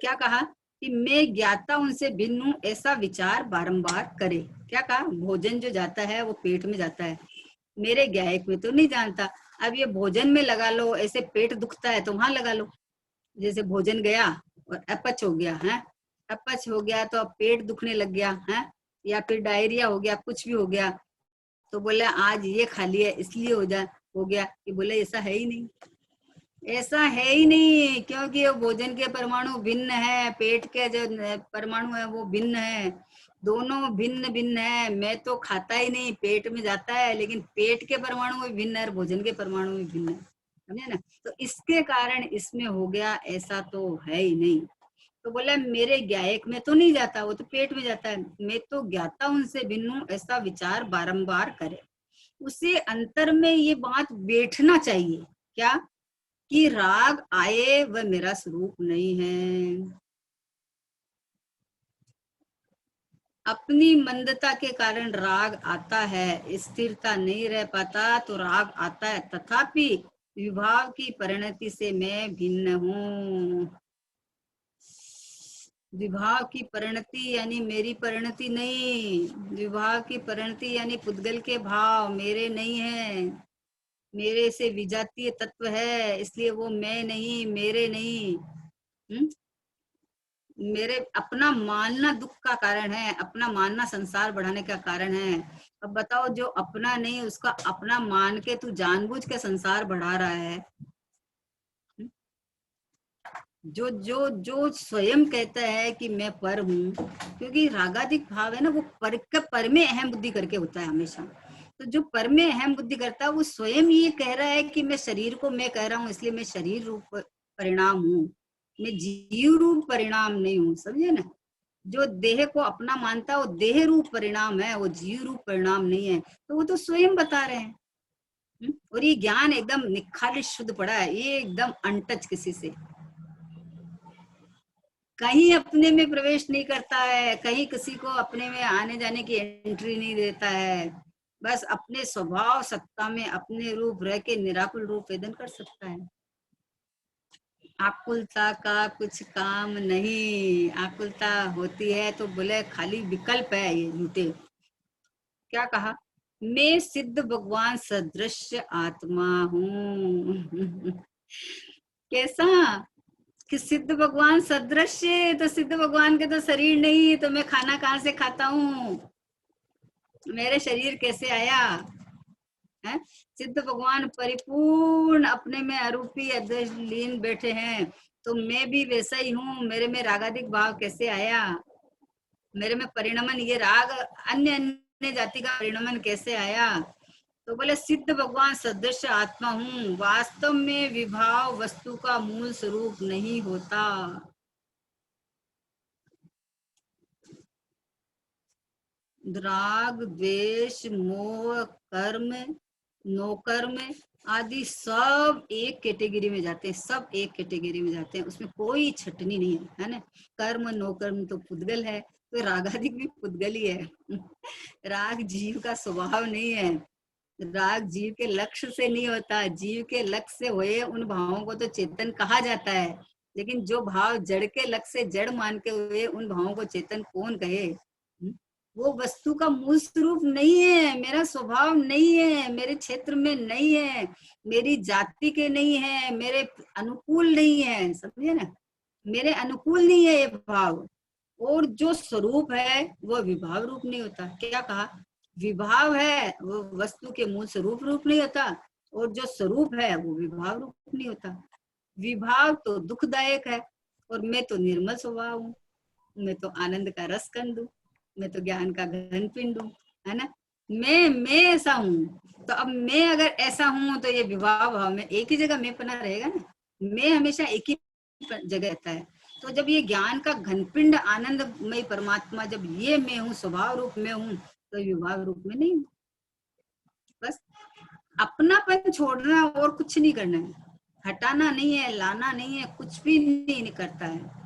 क्या कहा कि मैं ज्ञाता उनसे भिन्न हूं, ऐसा विचार बारंबार करे। क्या कहा? भोजन जो जाता है वो पेट में जाता है, मेरे ज्ञायक में तो नहीं जानता। अब ये भोजन में लगा लो, ऐसे पेट दुखता है तो वहां लगा लो, जैसे भोजन गया और अपच हो गया है, अपच हो गया तो अब पेट दुखने लग गया है, या फिर डायरिया हो गया, कुछ भी हो गया, तो बोले आज ये खा लिया इसलिए हो गया, कि बोले ऐसा है ही नहीं, ऐसा है ही नहीं, क्योंकि वो भोजन के परमाणु भिन्न है, पेट के जो परमाणु है वो भिन्न है, दोनों भिन्न भिन्न है। मैं तो खाता ही नहीं, पेट में जाता है, लेकिन पेट के परमाणु में भिन्न है और भोजन के परमाणु में भिन्न है, समझे ना। तो इसके कारण इसमें हो गया, ऐसा तो है ही नहीं। तो बोला मेरे ज्ञायक में तो नहीं जाता, वो तो पेट में जाता है, मैं तो ज्ञाता उनसे भिन्न हूं, ऐसा विचार बारंबार करे। उसे अंतर में ये बात बैठना चाहिए, क्या, कि राग आए वह मेरा स्वरूप नहीं है। अपनी मंदता के कारण राग आता है, स्थिरता नहीं रह पाता तो राग आता है, तथापि विभाव की परिणति से मैं भिन्न हूँ। विभाव की परिणति यानी मेरी परिणति नहीं, विभाव की परिणति यानी पुद्गल के भाव मेरे नहीं है, मेरे से विजातीय तत्व है, इसलिए वो मैं नहीं, मेरे नहीं। मेरे अपना मानना दुख का कारण है, अपना मानना संसार बढ़ाने का कारण है। अब बताओ, जो अपना नहीं उसका अपना मान के तू जानबूझ के संसार बढ़ा रहा है। जो जो जो स्वयं कहता है कि मैं पर हूँ, क्योंकि रागाधिक भाव है ना, वो पर में अहम बुद्धि करके होता है हमेशा। तो जो पर में अहम बुद्धि करता है वो स्वयं ये कह रहा है कि मैं शरीर को मैं कह रहा हूँ, इसलिए मैं शरीर रूप परिणाम हूँ, मैं जीव रूप परिणाम नहीं हूँ, समझे ना। जो देह को अपना मानता है वो देह रूप परिणाम है, वो जीव रूप परिणाम नहीं है, तो वो तो स्वयं बता रहे हैं। और ये ज्ञान एकदम निखालिश शुद्ध पड़ा है, ये एकदम अनटच किसी से, कहीं अपने में प्रवेश नहीं करता है, कहीं किसी को अपने में आने जाने की एंट्री नहीं देता है, बस अपने स्वभाव सत्ता में अपने रूप रह के निराकुल रूप वेदन कर सकता है। आकुलता का कुछ काम नहीं, आकुलता होती है तो बोले खाली विकल्प है ये झूठे। क्या कहा, मैं सिद्ध भगवान सदृश आत्मा हूँ। कैसा, कि सिद्ध भगवान सदृश, तो सिद्ध भगवान के तो शरीर नहीं, तो मैं खाना कहाँ से खाता हूँ, मेरे शरीर कैसे आया है। सिद्ध भगवान परिपूर्ण अपने में अरूपी अद्वैत लीन बैठे हैं, तो मैं भी वैसा ही हूँ, मेरे में रागाधिक भाव कैसे आया, मेरे में परिणमन, ये राग अन्य अन्य जाति का परिणमन कैसे आया। तो बोले सिद्ध भगवान सदृश आत्मा हूँ, वास्तव में विभाव वस्तु का मूल स्वरूप नहीं होता। राग द्वेष मोह कर्म नो कर्म आदि सब एक कैटेगरी में जाते हैं, सब एक कैटेगरी में जाते हैं, उसमें कोई छटनी नहीं है ना। कर्म नो कर्म तो पुद्गल है, तो रागाधिक भी पुद्गल ही है। राग जीव का स्वभाव नहीं है, राग जीव के लक्ष्य से नहीं होता, जीव के लक्ष्य से हुए उन भावों को तो चेतन कहा जाता है, लेकिन जो भाव जड़ के लक्ष्य से जड़ मान के हुए उन भावों को चेतन कौन कहे। वो वस्तु का मूल स्वरूप नहीं है, मेरा स्वभाव नहीं है, मेरे क्षेत्र में नहीं है, मेरी जाति के नहीं है, मेरे अनुकूल नहीं है, समझे ना, मेरे अनुकूल नहीं है ये भाव। और जो स्वरूप है वो विभाव रूप नहीं होता। क्या कहा, विभाव है वो वस्तु के मूल स्वरूप रूप नहीं होता, और जो स्वरूप है वो विभाव रूप नहीं होता। विभाव तो दुखदायक है, और मैं तो निर्मल स्वभाव हूँ, मैं तो आनंद का रस कंद हूँ, मैं तो ज्ञान का घन पिंड हूँ, है ना। मैं ऐसा हूँ, तो अब मैं अगर ऐसा हूँ तो ये विवाह भाव में एक ही जगह मैं पना रहेगा ना, मैं हमेशा एक ही जगह रहता है। तो जब ये ज्ञान का घनपिंड आनंदमय परमात्मा, जब ये मैं हूँ, स्वभाव रूप में हूँ, तो विभाव रूप में नहीं हूँ। बस अपनापन छोड़ना और कुछ नहीं करना है, हटाना नहीं है, लाना नहीं है, कुछ भी नहीं करता है।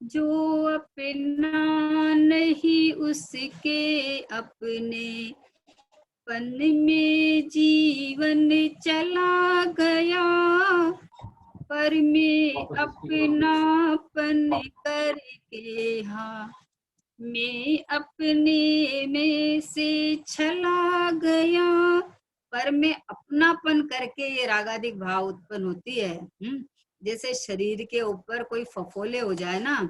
जो अपना नहीं उसके अपने पन में जीवन चला गया, पर मैं अपनापन करके हाँ मैं अपने में से छला गया। पर मैं अपनापन करके ये रागाधिक भाव उत्पन्न होती है। जैसे शरीर के ऊपर कोई फफोले हो जाए ना,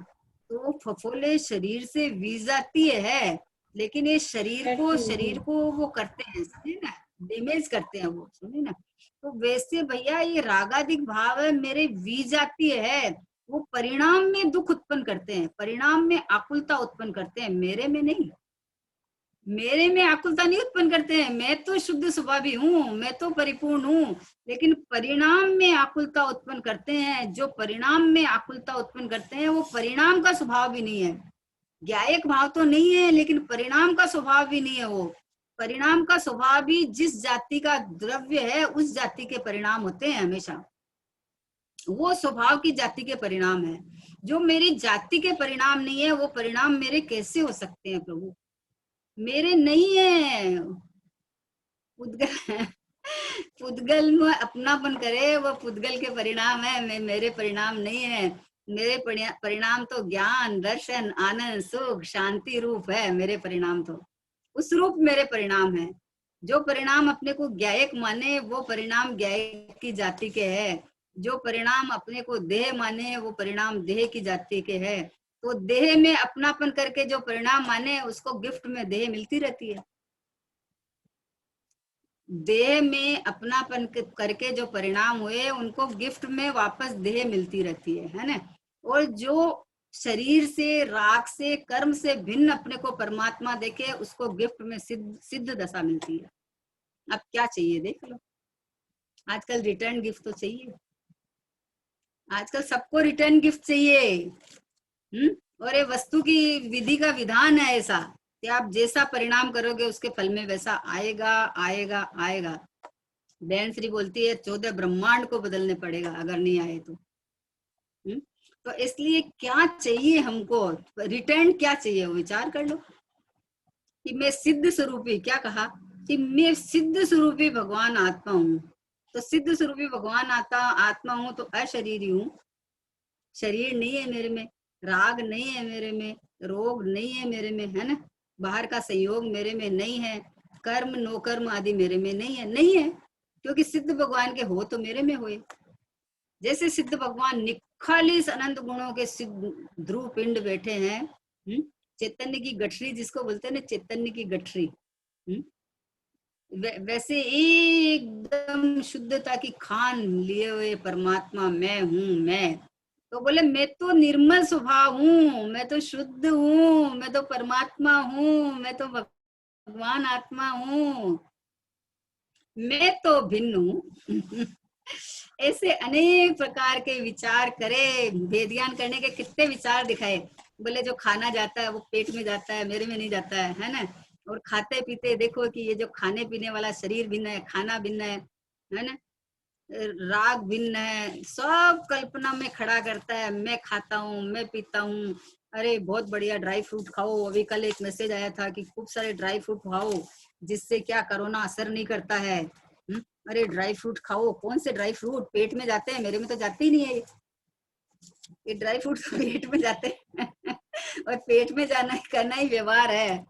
तो वो फफोले शरीर से विजातीय है, लेकिन ये शरीर को वो करते हैं, समझे ना, डैमेज करते हैं वो, समझे ना। तो वैसे भैया ये रागादिक भाव है मेरे विजातीय है, वो परिणाम में दुख उत्पन्न करते हैं, परिणाम में आकुलता उत्पन्न करते हैं, मेरे में नहीं। मेरे में आकुलता नहीं उत्पन्न करते हैं, मैं तो शुद्ध स्वभावी हूँ, मैं तो परिपूर्ण हूँ, लेकिन परिणाम में आकुलता उत्पन्न करते हैं। जो परिणाम में आकुलता उत्पन्न करते हैं वो परिणाम का स्वभाव भी नहीं है, ज्ञायक भाव तो नहीं है, लेकिन परिणाम का स्वभाव भी नहीं है। वो परिणाम का स्वभाव भी जिस जाति का द्रव्य है उस जाति के परिणाम होते हैं हमेशा, वो स्वभाव की जाति के परिणाम है। जो मेरी जाति के परिणाम नहीं है, वो परिणाम मेरे कैसे हो सकते हैं प्रभु, मेरे नहीं है। पुद्गल पुद्गल में अपनापन करे, वो पुद्गल के परिणाम है, मैं मेरे परिणाम नहीं है। मेरे परिणाम तो ज्ञान, दर्शन, आनंद, सुख, शांति रूप है मेरे परिणाम तो, उस रूप मेरे परिणाम है। जो परिणाम अपने को ज्ञायक माने वो परिणाम ज्ञायक की जाति के है, जो परिणाम अपने को देह माने वो परिणाम देह की जाति के है। तो देह में अपनापन करके जो परिणाम माने उसको गिफ्ट में देह मिलती रहती है, देह में अपनापन करके जो परिणाम हुए उनको गिफ्ट में वापस देह मिलती रहती है ना। और जो शरीर से, राग से, कर्म से भिन्न अपने को परमात्मा देखे उसको गिफ्ट में सिद्ध दशा मिलती है। अब क्या चाहिए देख लो, आजकल रिटर्न गिफ्ट तो चाहिए, आजकल सबको रिटर्न गिफ्ट चाहिए। और ये वस्तु की विधि का विधान है ऐसा कि आप जैसा परिणाम करोगे उसके फल में वैसा आएगा आएगा आएगा। बहन श्री बोलती है 14 ब्रह्मांड को बदलने पड़ेगा अगर नहीं आए तो। तो इसलिए क्या चाहिए हमको, रिटर्न क्या चाहिए वो विचार कर लो कि मैं सिद्ध स्वरूपी, क्या कहा कि मैं सिद्ध स्वरूपी भगवान आत्मा हूँ। तो सिद्ध स्वरूपी भगवान आत्मा हूँ तो अशरीरी हूँ, शरीर नहीं है मेरे में, राग नहीं है मेरे में, रोग नहीं है मेरे में, है ना, बाहर का संयोग मेरे में नहीं है, कर्म नो कर्म आदि मेरे में नहीं है, नहीं है, क्योंकि सिद्ध भगवान के हो तो मेरे में हुए। जैसे सिद्ध भगवान निखालिस अनंत गुणों के सिद्ध ध्रुव पिंड बैठे हैं, चैतन्य की गठरी जिसको बोलते हैं ना, चैतन्य की गठरी, वैसे एकदम शुद्धता की खान लिए हुए परमात्मा मैं हूँ मैं। तो बोले मैं तो निर्मल स्वभाव हूँ, मैं तो शुद्ध हूँ, मैं तो परमात्मा हूँ, मैं तो भगवान आत्मा हूँ, मैं तो भिन्न हूँ। ऐसे अनेक प्रकार के विचार करे, वेद ज्ञान करने के कितने विचार दिखाए। बोले जो खाना जाता है वो पेट में जाता है, मेरे में नहीं जाता है ना। और खाते पीते देखो कि ये जो खाने पीने वाला शरीर भिन्न है, खाना भिन्न है ना, राग भिन्न है, सब कल्पना में खड़ा करता है। मैं खाता हूँ, मैं पीता हूँ, अरे बहुत बढ़िया ड्राई फ्रूट खाओ, अभी कल एक मैसेज आया था कि खूब सारे ड्राई फ्रूट खाओ जिससे क्या कोरोना असर नहीं करता है। अरे ड्राई फ्रूट खाओ, कौन से ड्राई फ्रूट पेट में जाते हैं, मेरे में तो जाते ही नहीं है ये ड्राई फ्रूट तो पेट में जाते हैं। और पेट में जाना करना ही व्यवहार है।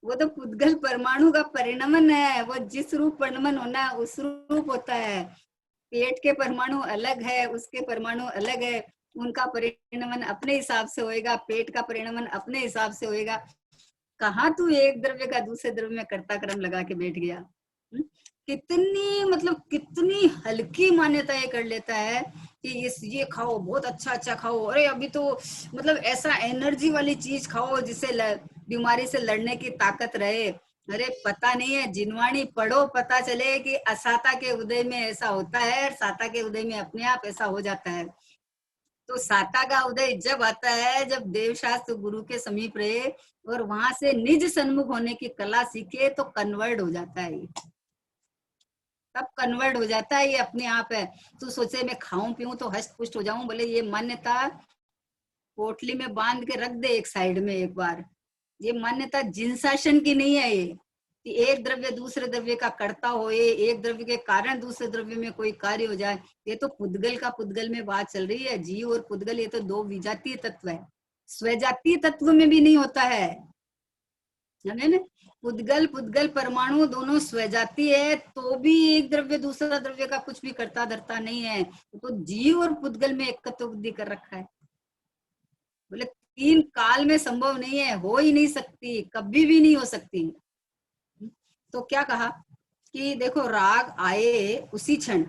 वो तो पुद्गल परमाणु का परिणमन है, वो जिस रूप परिणमन होना उस रूप होता है। पेट के परमाणु अलग है, उसके परमाणु अलग है, उनका परिणमन अपने हिसाब से होएगा, पेट का परिणमन अपने हिसाब से होएगा। कहाँ तू एक द्रव्य का दूसरे द्रव्य में कर्ता क्रम लगा के बैठ गया। कितनी मतलब कितनी हल्की मान्यता ये कर लेता है कि ये खाओ, बहुत अच्छा अच्छा खाओ, अरे अभी तो मतलब ऐसा एनर्जी वाली चीज खाओ जिससे बीमारी से लड़ने की ताकत रहे। अरे पता नहीं है, जिनवाणी पढ़ो, पता चले कि असाता के उदय में ऐसा होता है, साता के उदय में अपने आप ऐसा हो जाता है। तो साता का उदय जब आता है जब देवशास्त्र गुरु के समीप रहे और वहां से निज सन्मुख होने की कला सीखे तो कन्वर्ट हो जाता है, तब कन्वर्ट हो जाता है ये अपने आप है। तू सोचे मैं खाऊं पीऊं तो हष्ट पुष्ट हो जाऊं, बोले ये मान्यता पोटली में बांध के रख दे एक साइड में एक बार। ये मान्यता जिन शासन की नहीं है ये कि एक द्रव्य दूसरे द्रव्य का कर्ता हो, ये एक द्रव्य के कारण दूसरे द्रव्य में कोई कार्य हो जाए। ये तो पुद्गल का पुद्गल में बात चल रही है। जीव और पुद्गल ये तो दो विजातीय तत्व है, स्वजातीय तत्व में भी नहीं होता है। समझे ना? पुद्गल पुद्गल परमाणु दोनों स्वजाति है, तो भी एक द्रव्य दूसरा द्रव्य का कुछ भी करता धरता नहीं है। तो जीव और पुद्गल में एकत्व बुद्धि कर रखा है। बोले तीन काल में संभव नहीं है, हो ही नहीं सकती, कभी भी नहीं हो सकती। तो क्या कहा कि देखो राग आए उसी क्षण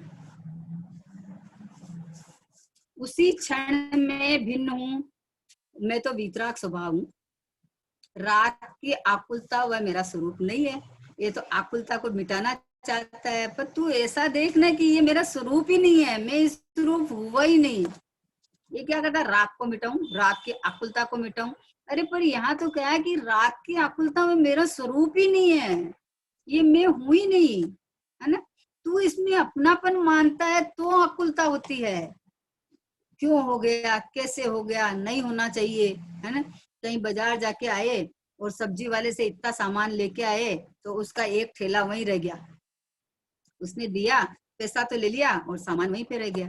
में भिन्न हूं, मैं तो वीतराग स्वभाव हूं। राग की आकुलता वह मेरा स्वरूप नहीं है, ये तो आकुलता को मिटाना चाहता है। पर तू ऐसा देखना कि ये मेरा स्वरूप ही नहीं है, मैं इस स्वरूप हुआ ही नहीं। ये क्या करता, राग को मिटाऊं, राग की आकुलता को मिटाऊं। अरे पर यहाँ तो क्या है कि राग की आकुलता में मेरा स्वरूप ही नहीं है, ये मैं हूं ही नहीं, है ना? तू इसमें अपनापन मानता है तो आकुलता होती है। क्यों हो गया, कैसे हो गया, नहीं होना चाहिए, है ना? कहीं बाजार जाके आए और सब्जी वाले से इतना सामान लेके आए तो उसका एक ठेला वहीं रह गया। उसने दिया, पैसा तो ले लिया और सामान वहीं पे रह गया।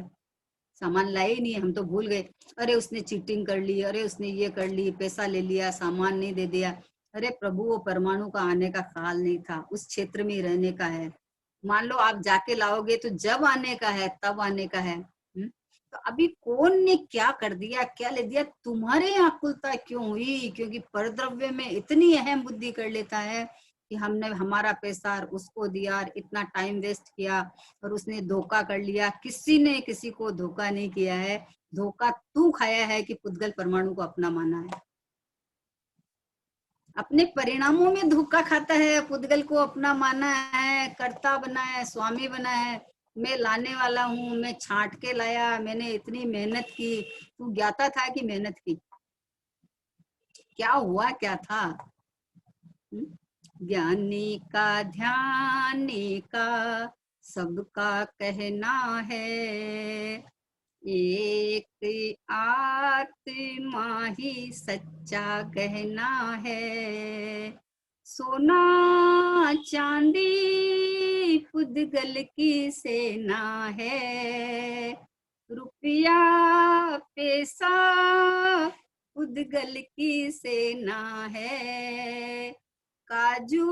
सामान लाए ही नहीं, हम तो भूल गए। अरे उसने चीटिंग कर ली, अरे उसने ये कर ली, पैसा ले लिया, सामान नहीं दे दिया। अरे प्रभु, वो परमाणु का आने का काल नहीं था, उस क्षेत्र में ही रहने का है। मान लो आप जाके लाओगे तो जब आने का है तब आने का है। तो अभी कौन ने क्या कर दिया, क्या ले दिया, तुम्हारे यहाँ आकुलता क्यों हुई? क्योंकि परद्रव्य में इतनी अहम बुद्धि कर लेता है कि हमने हमारा पैसा उसको दिया, इतना टाइम वेस्ट किया और उसने धोखा कर लिया। किसी ने किसी को धोखा नहीं किया है, धोखा तू खाया है कि पुद्गल परमाणु को अपना माना है। अपने परिणामों में धोखा खाता है, पुद्गल को अपना माना है, कर्ता बना है, स्वामी बना है। मैं लाने वाला हूँ, मैं छांट के लाया, मैंने इतनी मेहनत की। तू ज्ञाता था कि मेहनत की? क्या हुआ, क्या था? ज्ञानी का ध्यानी का सबका कहना है, एक आत्मा ही सच्चा गहना है। सोना चांदी पुद्गल की सेना है, रुपया पैसा पुद्गल की सेना है। काजू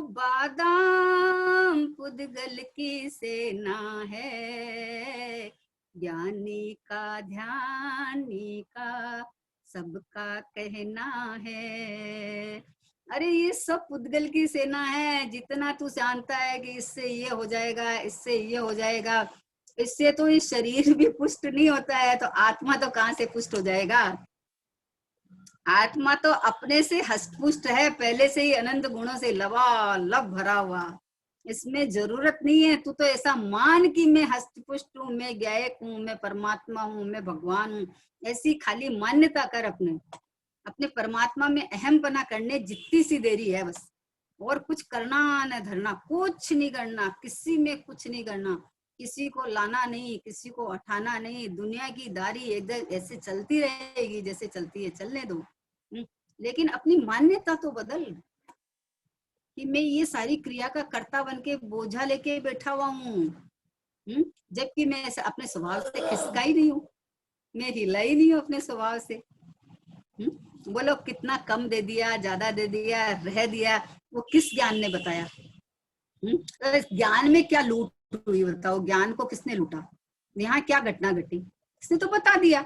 बादाम पुद्गल की सेना है। ज्ञानी का ध्यानी का सबका कहना है। अरे ये सब पुद्गल की सेना है। जितना तू जानता है कि इससे ये हो जाएगा, इससे ये हो जाएगा, इससे तो इस शरीर भी पुष्ट नहीं होता है, तो आत्मा तो कहाँ से पुष्ट हो जाएगा? आत्मा तो अपने से हष्टपुष्ट है, पहले से ही अनंत गुणों से लबालब भरा हुआ। इसमें जरूरत नहीं है, तू तो ऐसा मान कि मैं हष्टपुष्ट हूँ, मैं गायक हूँ, मैं परमात्मा हूँ, मैं भगवान हूँ। ऐसी खाली मान्यता कर अपने अपने परमात्मा में अहमपना करने जितनी सी देरी है बस। और कुछ करना न धरना, कुछ नहीं करना, किसी में कुछ नहीं करना, किसी को लाना नहीं, किसी को उठाना नहीं। दुनिया की दारी एकदम ऐसे चलती रहेगी जैसे चलती है, चलने दो। लेकिन अपनी मान्यता तो बदल कि मैं ये सारी क्रिया का कर्ता बन के बोझा लेके बैठा हुआ हूँ, जबकि मैं अपने स्वभाव से खिसका ही नहीं हूँ, मैं हिला ही नहीं हूँ अपने स्वभाव से। बोलो कितना कम दे दिया, ज्यादा दे दिया, रह दिया, वो किस ज्ञान ने बताया? तो ज्ञान में क्या लूट हुई बताओ? ज्ञान को किसने लूटा? यहाँ क्या घटना घटी? इसने तो बता दिया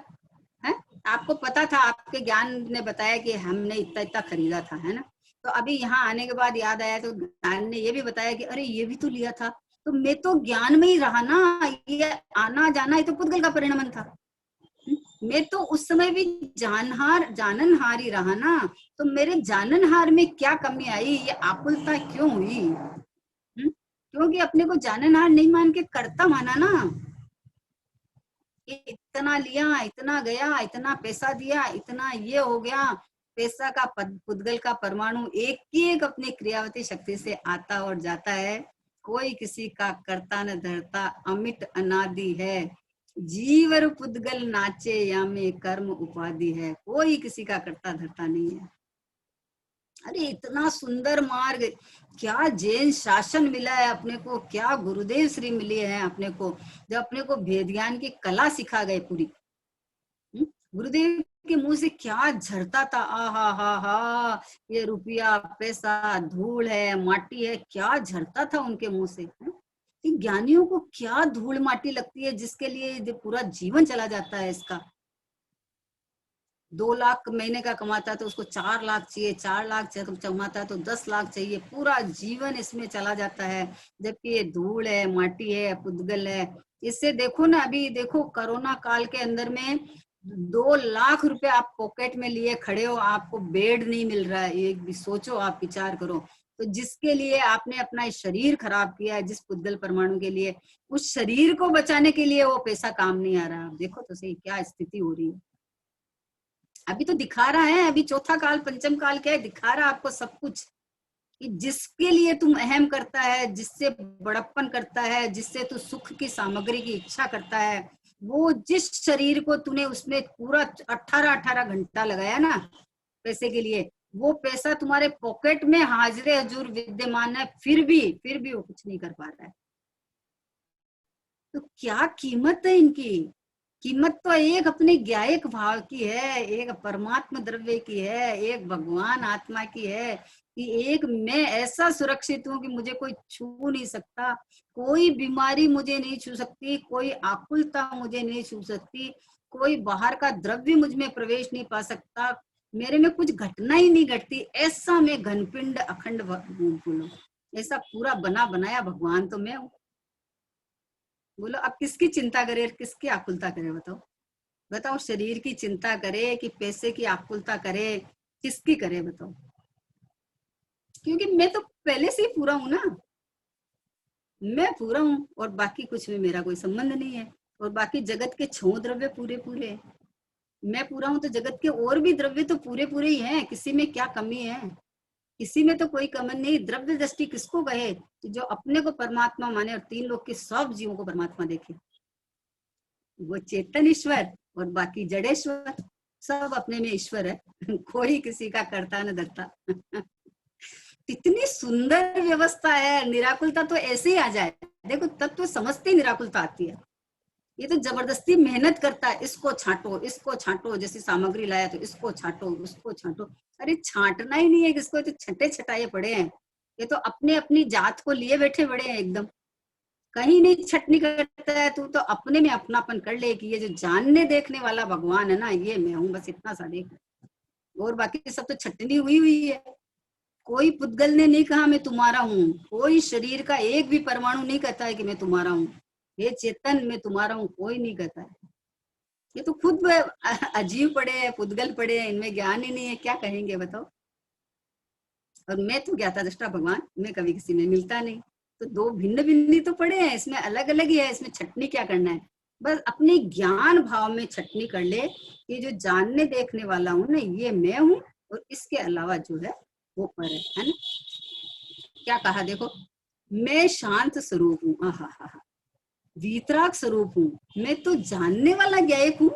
है। आपको पता था, आपके ज्ञान ने बताया कि हमने इतना इतना खरीदा था, है ना? तो अभी यहाँ आने के बाद याद आया तो ज्ञान ने ये भी बताया कि अरे ये भी तो लिया था। तो मैं तो ज्ञान में ही रहा ना, ये आना जाना ये तो पुद्गल का परिणाम था। मैं तो उस समय भी जाननहार ही रहा ना। तो मेरे जाननहार में क्या कमी आई, ये आकुलता क्यों हुई? क्योंकि अपने को जाननहार नहीं मान के कर्ता माना ना। इतना लिया, इतना गया, इतना पैसा दिया, इतना ये हो गया। पैसा का पुद्गल का परमाणु एक एक अपनी क्रियावती शक्ति से आता और जाता है। कोई किसी का कर्ता न धरता, अमिट अनादि है। जीवर पुद्गल नाचे या में कर्म उपाधि है, कोई किसी का कर्ता धरता नहीं है। अरे इतना सुंदर मार्ग, क्या जैन शासन मिला है अपने को, क्या गुरुदेव श्री मिले हैं अपने को, जो अपने को भेद ज्ञान की कला सिखा गए पूरी। गुरुदेव की उनके मुंह से क्या झरता था, आ हा हा हा, ये रुपया पैसा धूल है माटी है, क्या झरता था उनके मुंह से। ज्ञानियों को क्या धूल माटी लगती है जिसके लिए पूरा जीवन चला जाता है इसका। 2 लाख महीने का कमाता है तो उसको 4 लाख चाहिए, 4 लाख कमाता है तो 10 लाख चाहिए, पूरा जीवन इसमें चला जाता है। जबकि ये धूल है माटी है पुद्गल है। इससे देखो ना, अभी देखो कोरोना काल के अंदर में 2 लाख रुपए आप पॉकेट में लिए खड़े हो, आपको बेड नहीं मिल रहा है। एक भी सोचो, आप विचार करो। तो जिसके लिए आपने अपना शरीर खराब किया है, जिस पुद्गल परमाणु के लिए, उस शरीर को बचाने के लिए वो पैसा काम नहीं आ रहा। देखो तो सही क्या स्थिति हो रही है। अभी तो दिखा रहा है, अभी चौथा काल पंचम काल क्या है, दिखा रहा है आपको सब कुछ, कि जिसके लिए तुम अहम करता है, जिससे बड़प्पन करता है, जिससे तू सुख की सामग्री की इच्छा करता है, वो जिस शरीर को तूने उसमें पूरा 18-18 घंटा लगाया ना पैसे के लिए, वो पैसा तुम्हारे पॉकेट में हाजिर हजूर विद्यमान है, फिर भी वो कुछ नहीं कर पा रहा है। तो क्या कीमत है इनकी? कीमत तो एक अपने ज्ञायक भाव की है, एक परमात्मा द्रव्य की है, एक भगवान आत्मा की है, कि एक मैं ऐसा सुरक्षित हूं कि मुझे कोई छू नहीं सकता, कोई बीमारी मुझे नहीं छू सकती, कोई आकुलता मुझे नहीं छू सकती, कोई बाहर का द्रव्य मुझ में प्रवेश नहीं पा सकता, मेरे में कुछ घटना ही नहीं घटती। ऐसा मैं घनपिंड अखंड बोलो, ऐसा पूरा बना बनाया भगवान तो मैं हूँ। बोलो अब किसकी चिंता करे, किसकी आकुलता करे? बताओ बताओ, शरीर की चिंता करे कि पैसे की आकुलता करे, किसकी करे बताओ? क्योंकि मैं तो पहले से ही पूरा हूं ना, मैं पूरा हूँ और बाकी कुछ में मेरा कोई संबंध नहीं है। और बाकी जगत के 6 द्रव्य पूरे पूरे हैं। मैं पूरा हूं तो जगत के और भी द्रव्य तो पूरे पूरे ही हैं, किसी में क्या कमी है? किसी में तो कोई कमी नहीं। द्रव्य दृष्टि किसको कहे? जो अपने को परमात्मा माने और 3 लोग के सब जीवों को परमात्मा देखे, वो चेतन ईश्वर और बाकी जड़ेश्वर, सब अपने में ईश्वर है। कोई किसी का करता न धरता। इतनी सुंदर व्यवस्था है। निराकुलता तो ऐसे ही आ जाए, देखो तब तो समझते ही निराकुलता आती है। ये तो जबरदस्ती मेहनत करता है, इसको छांटो इसको छांटो, जैसी सामग्री लाया तो इसको छांटो उसको छांटो। अरे छांटना ही नहीं है किसको, तो छठे छटाए पड़े हैं। ये तो अपने अपनी जात को लिए बैठे बड़े हैं एकदम। कहीं नहीं छटनी करता है। तू तो अपने में अपनापन कर ले कि ये जो जानने देखने वाला भगवान है ना, ये मैं हूँ, बस इतना सा देख। और बाकी सब तो छटनी हुई हुई है। कोई पुद्गल ने नहीं कहा मैं तुम्हारा हूँ, कोई शरीर का एक भी परमाणु नहीं कहता है कि मैं तुम्हारा हूँ, ये चेतन मैं तुम्हारा हूँ, कोई नहीं कहता है। ये तो खुद अजीब पड़े हैं, पुद्गल पड़े हैं, इनमें ज्ञान ही नहीं है, क्या कहेंगे बताओ? और मैं तो ज्ञाता दृष्टा भगवान, मैं कभी किसी में मिलता नहीं। तो 2 भिन्न भिन्न तो पड़े हैं, इसमें अलग अलग ही है, इसमें छटनी क्या करना है? बस अपने ज्ञान भाव में छटनी कर ले कि जो जानने देखने वाला हूँ ना, ये मैं हूँ और इसके अलावा जो है वो पर है ना। क्या कहा देखो, मैं शांत स्वरूप हूँ, आहा, वीतराग स्वरूप हूँ, मैं तो जानने वाला ज्ञायक हूँ,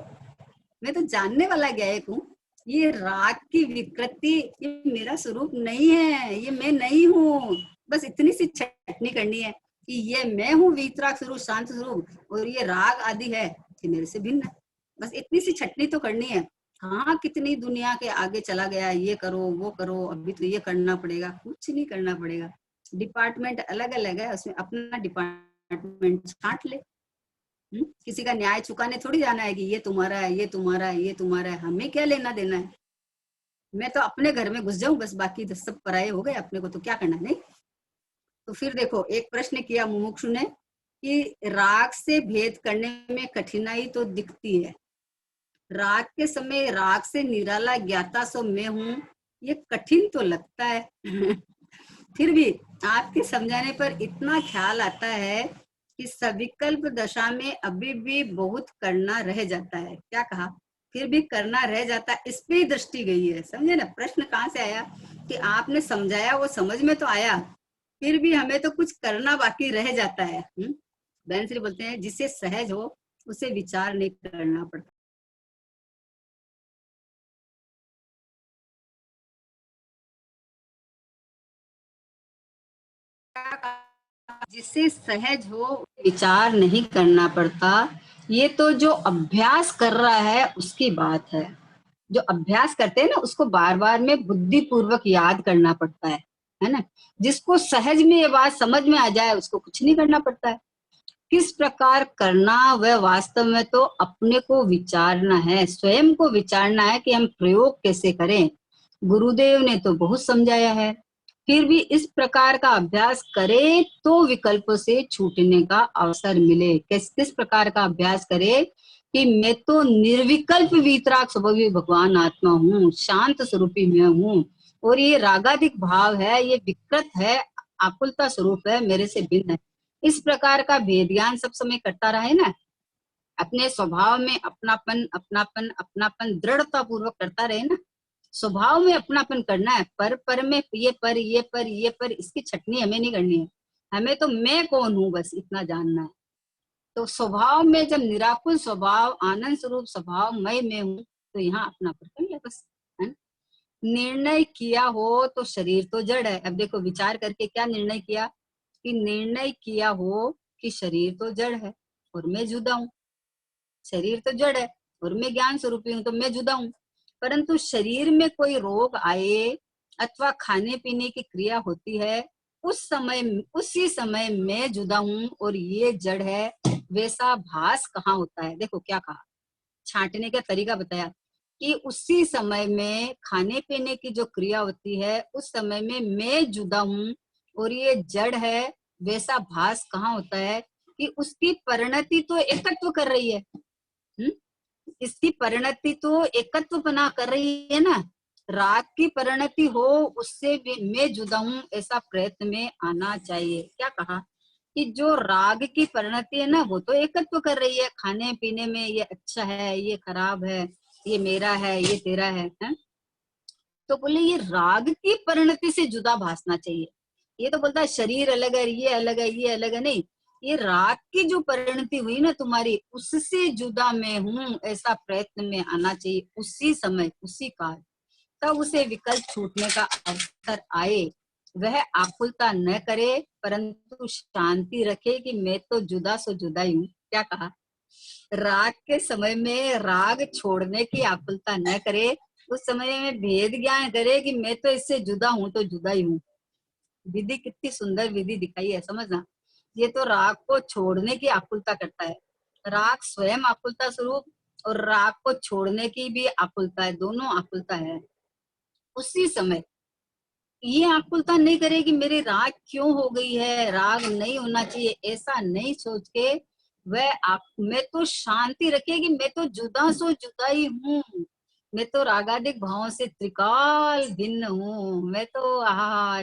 मैं तो जानने वाला ज्ञायक हूँ। ये राग की विकृति ये मेरा स्वरूप नहीं है, ये मैं नहीं हूँ। बस इतनी सी छटनी करनी है कि ये मैं हूँ वीतराग स्वरूप शांत स्वरूप, और ये राग आदि है कि मेरे से भिन्न है। बस इतनी सी छटनी तो करनी है। हाँ, कितनी दुनिया के आगे चला गया, ये करो वो करो, अभी तो ये करना पड़ेगा, कुछ नहीं करना पड़ेगा। डिपार्टमेंट अलग अलग है, उसमें अपना डिपार्टमेंट छांट ले। किसी का न्याय चुकाने थोड़ी जाना है कि ये तुम्हारा है ये तुम्हारा है ये तुम्हारा है, हमें क्या लेना देना है? मैं तो अपने घर में घुस जाऊं बस, बाकी तो सब पराये हो गए, अपने को तो क्या करना है? नहीं। तो फिर देखो, एक प्रश्न किया मुमुक्षु ने कि राग से भेद करने में कठिनाई तो दिखती है, राग के समय राग से निराला ज्ञाता सो मैं हूं, ये कठिन तो लगता है। फिर भी आपके समझाने पर इतना ख्याल आता है कि सविकल्प दशा में अभी भी बहुत करना रह जाता है। क्या कहा? फिर भी करना रह जाता है, इस पे ही दृष्टि गई है। समझे ना प्रश्न कहाँ से आया? कि आपने समझाया वो समझ में तो आया, फिर भी हमें तो कुछ करना बाकी रह जाता है। बहन श्री बोलते हैं जिसे सहज हो उसे विचार नहीं करना पड़ता। जिसे सहज हो विचार नहीं करना पड़ता, ये तो जो अभ्यास कर रहा है उसकी बात है। जो अभ्यास करते हैं ना उसको बार बार में बुद्धि पूर्वक याद करना पड़ता है ना। जिसको सहज में ये बात समझ में आ जाए उसको कुछ नहीं करना पड़ता है। किस प्रकार करना वह वास्तव में तो अपने को विचारना है, स्वयं को विचारना है कि हम प्रयोग कैसे करें। गुरुदेव ने तो बहुत समझाया है, फिर भी इस प्रकार का अभ्यास करें तो विकल्पों से छूटने का अवसर मिले। किस किस प्रकार का अभ्यास करे कि मैं तो निर्विकल्प वीतराग स्वभावी भगवान आत्मा हूँ, शांत स्वरूपी मैं हूँ, और ये रागाधिक भाव है, ये विकृत है, आकुलता स्वरूप है, मेरे से भिन्न है। इस प्रकार का भेद ज्ञान सब समय करता रहे ना, अपने स्वभाव में अपनापन अपनापन अपनापन दृढ़ता पूर्वक करता रहे ना। स्वभाव में अपनापन करना है, पर में ये पर ये पर ये पर इसकी छटनी हमें नहीं करनी है। हमें तो मैं कौन हूँ बस इतना जानना है। तो स्वभाव में जब निराकुल स्वभाव आनंद स्वरूप स्वभाव मैं हूँ, तो यहाँ अपनापन कर लिया बस, है ना। निर्णय किया हो तो शरीर तो जड़ है। अब देखो विचार करके क्या निर्णय किया कि निर्णय किया हो कि शरीर तो जड़ है और मैं जुदा हूँ। शरीर तो जड़ है और मैं ज्ञान स्वरूपी हूँ, तो मैं जुदा हूँ। परंतु शरीर में कोई रोग आए अथवा खाने पीने की क्रिया होती है, उसी समय मैं जुदा हूँ और ये जड़ है, वैसा भास कहाँ होता है। देखो क्या कहा, छांटने का तरीका बताया कि उसी समय में खाने पीने की जो क्रिया होती है उस समय में मैं जुदा हूँ और ये जड़ है, वैसा भास कहाँ होता है कि उसकी परिणति तो एकत्व कर रही है। इसकी परिणति तो एकत्व बना कर रही है ना। राग की परिणति हो उससे भी मैं जुदा हूँ, ऐसा प्रयत्न में आना चाहिए। क्या कहा कि जो राग की परिणति है ना वो तो एकत्व कर रही है खाने पीने में, ये अच्छा है, ये खराब है, ये मेरा है, ये तेरा है? तो बोले ये राग की परिणति से जुदा भासना चाहिए। ये तो बोलता है शरीर अलग है, ये अलग है, ये अलग है, नहीं, ये राग की जो परिणति हुई ना तुम्हारी, उससे जुदा मैं हूँ, ऐसा प्रयत्न में आना चाहिए उसी समय उसी काल। तब उसे विकल्प छूटने का अवसर आए, वह आकुलता न करे परंतु शांति रखे कि मैं तो जुदा सो जुदा ही हूँ। क्या कहा, राग के समय में राग छोड़ने की आकुलता न करे, उस समय में भेद ज्ञान करे कि मैं तो इससे जुदा हूँ तो जुदा ही हूँ। विधि कितनी सुंदर विधि दिखाई है, समझना। ये तो राग को छोड़ने की आकुलता करता है। राग स्वयं आकुलता स्वरूप और राग को छोड़ने की भी आकुलता है, दोनों आकुलता है। उसी समय ये आकुलता नहीं करे कि मेरे राग क्यों हो गई है, राग नहीं होना चाहिए, ऐसा नहीं सोच के वह मैं तो शांति रखे कि मैं तो जुदा सो जुदा ही हूँ, मैं तो रागादिक भावों से त्रिकाल भिन्न हूँ, मैं तो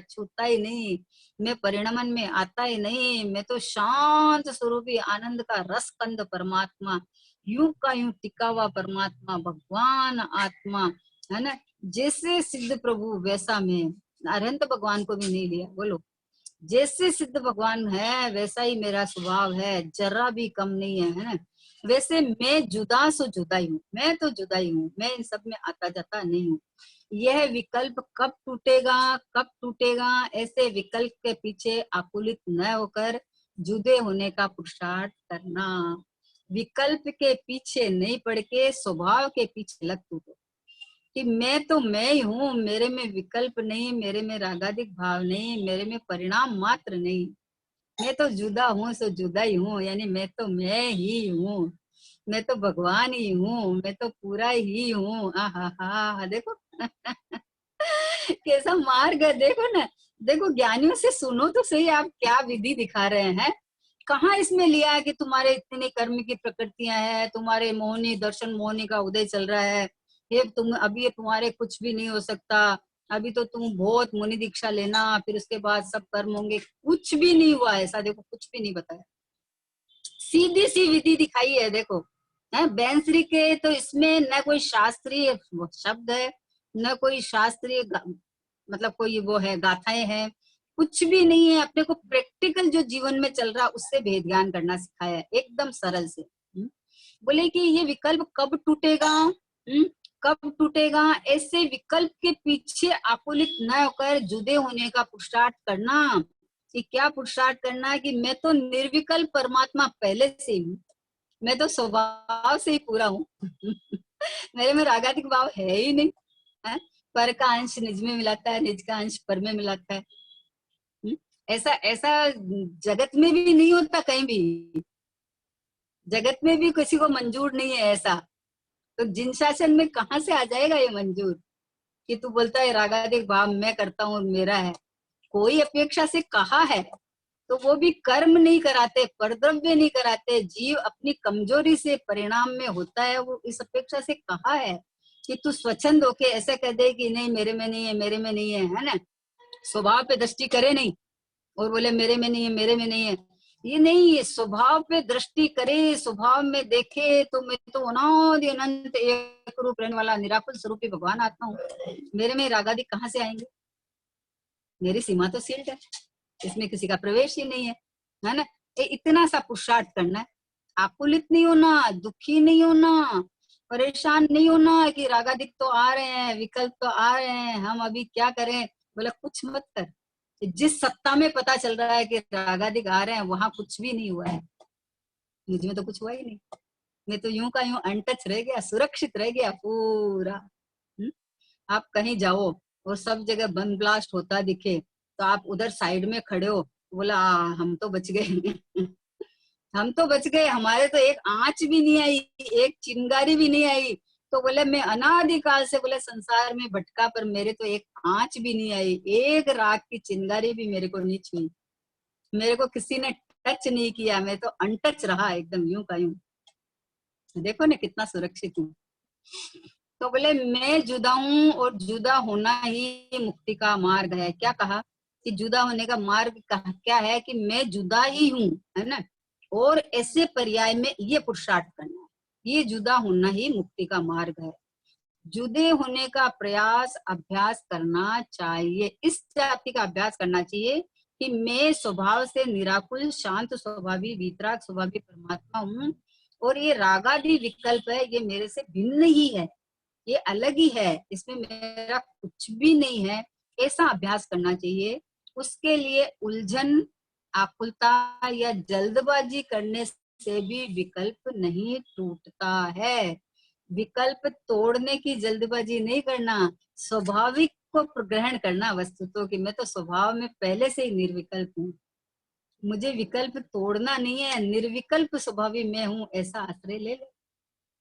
छूटता ही नहीं, मैं परिणमन में आता ही नहीं, मैं तो शांत स्वरूपी आनंद का रस कंद परमात्मा, यूं का यूं टिका हुआ परमात्मा भगवान आत्मा, है ना। जैसे सिद्ध प्रभु वैसा मैं, अरहंत भगवान को भी नहीं लिया। बोलो, जैसे सिद्ध भगवान है वैसा ही मेरा स्वभाव है, जरा भी कम नहीं है ना। वैसे मैं जुदा सो जुदा ही हूँ, मैं तो जुदा ही हूँ, मैं इन सब में आता जाता नहीं हूँ। यह विकल्प कब टूटेगा, कब टूटेगा, ऐसे विकल्प के पीछे आकुलित न होकर जुदे होने का पुरुषार्थ करना। विकल्प के पीछे नहीं पड़ के स्वभाव के पीछे लग टूटो कि मैं तो मैं ही हूँ, मेरे में विकल्प नहीं, मेरे में रागादिक भाव नहीं, मेरे में परिणाम मात्र नहीं, मैं तो जुदा हूँ सो जुदा ही हूँ, यानी मैं तो मैं ही हूँ, मैं तो भगवान ही हूँ, मैं तो पूरा ही हूँ। हा देखो कैसा मार्ग है, देखो ना। देखो ज्ञानियों से सुनो तो सही, आप क्या विधि दिखा रहे हैं। कहाँ इसमें लिया है कि तुम्हारे इतने कर्म की प्रकृतियां हैं, तुम्हारे मोहनी दर्शन मोहनी का उदय चल रहा है, ये तुम अभी ये तुम्हारे कुछ भी नहीं हो सकता, अभी तो तुम बहुत मुनि दीक्षा लेना फिर उसके बाद सब कर्म होंगे। कुछ भी नहीं हुआ ऐसा, देखो कुछ भी नहीं बताया, सीधी सी विधि दिखाई है। देखो है बैंसरी के, तो इसमें न कोई शास्त्रीय शब्द है, न कोई शास्त्रीय मतलब कोई वो है गाथाएं हैं, कुछ भी नहीं है। अपने को प्रैक्टिकल जो जीवन में चल रहा उससे भेद ज्ञान करना सिखाया है, एकदम सरल से। बोले कि ये विकल्प कब टूटेगा, कब टूटेगा, ऐसे विकल्प के पीछे आकुलित न होकर जुदे होने का पुरुषार्थ करना। कि क्या पुरुषार्थ करना है कि मैं तो निर्विकल्प परमात्मा पहले से ही हूँ, मैं तो स्वभाव से ही पूरा हूँ मेरे में रागाधिक भाव है ही नहीं है। पर का अंश निज में मिलाता है, निज का अंश पर में मिलाता है। ऐसा ऐसा जगत में भी नहीं होता, कहीं भी जगत में भी किसी को मंजूर नहीं है ऐसा। तो जिन शासन में कहाँ से आ जाएगा ये मंजूर कि तू बोलता है रागाधिक भाव मैं करता हूँ मेरा है। कोई अपेक्षा से कहा है तो वो भी कर्म नहीं कराते, परद्रव्य नहीं कराते, जीव अपनी कमजोरी से परिणाम में होता है। वो इस अपेक्षा से कहा है कि तू स्वच्छंद होके ऐसा कह दे कि नहीं मेरे में नहीं है, मेरे में नहीं है ना। स्वभाव पे दृष्टि करे नहीं और बोले मेरे में नहीं है, मेरे में नहीं है। ये नहीं, ये स्वभाव पे दृष्टि करे, स्वभाव में देखे तो मैं तो अनादि अनंत एक रूप रहने वाला निराकुल स्वरूपी भगवान आत्मा हूँ। मेरे में रागादि कहाँ से आएंगे? मेरी सीमा तो सील्ड है, इसमें किसी का प्रवेश ही नहीं है ना। इतना सा पुरुषार्थ करना है, आकुलित नहीं होना, दुखी नहीं होना, परेशान नहीं होना कि रागादिक तो आ रहे हैं, विकल्प तो आ रहे हैं, हम अभी क्या करें। बोला कुछ मत कर। जिस सत्ता में पता चल रहा है कि रागादिक आ रहे हैं वहां कुछ भी नहीं हुआ है। मुझ में तो कुछ हुआ ही नहीं, मैं तो यूं का यूं अनटच रह गया, सुरक्षित रह गया पूरा। आप कहीं जाओ और सब जगह बम ब्लास्ट होता दिखे तो आप उधर साइड में खड़े हो, बोला हम तो बच गए। हम तो बच गए, हमारे तो एक आंच भी नहीं आई, एक चिंगारी भी नहीं आई। तो बोले मैं अनादिकाल से बोले संसार में भटका पर मेरे तो एक आंच भी नहीं आई, एक राख की चिंगारी भी मेरे को नहीं छुई, मेरे को किसी ने टच नहीं किया, मैं तो अनटच रहा एकदम यूं का यूं। देखो ना कितना सुरक्षित हूँ। तो बोले मैं जुदा हूँ और जुदा होना ही मुक्ति का मार्ग है। क्या कहा कि जुदा होने का मार्ग क्या है कि मैं जुदा ही हूँ, है ना। और ऐसे पर्याय में ये पुरुषार्थ करना है, ये जुदा होना ही मुक्ति का मार्ग है। जुदे होने का प्रयास अभ्यास करना चाहिए, इस जाति का अभ्यास करना चाहिए कि मैं स्वभाव से निराकुल शांत स्वभावी वीतराग स्वभावी परमात्मा हूँ और ये रागादि विकल्प है ये मेरे से भिन्न ही है, ये अलग ही है, इसमें मेरा कुछ भी नहीं है। ऐसा अभ्यास करना चाहिए। उसके लिए उलझन, आकुलता या जल्दबाजी करने से भी विकल्प नहीं टूटता है। विकल्प तोड़ने की जल्दबाजी नहीं करना, स्वाभाविक को ग्रहण करना वस्तु तो कि मैं तो स्वभाव में पहले से ही निर्विकल्प हूँ, मुझे विकल्प तोड़ना नहीं है, निर्विकल्प स्वभावी मैं हूँ, ऐसा आश्रय ले ले,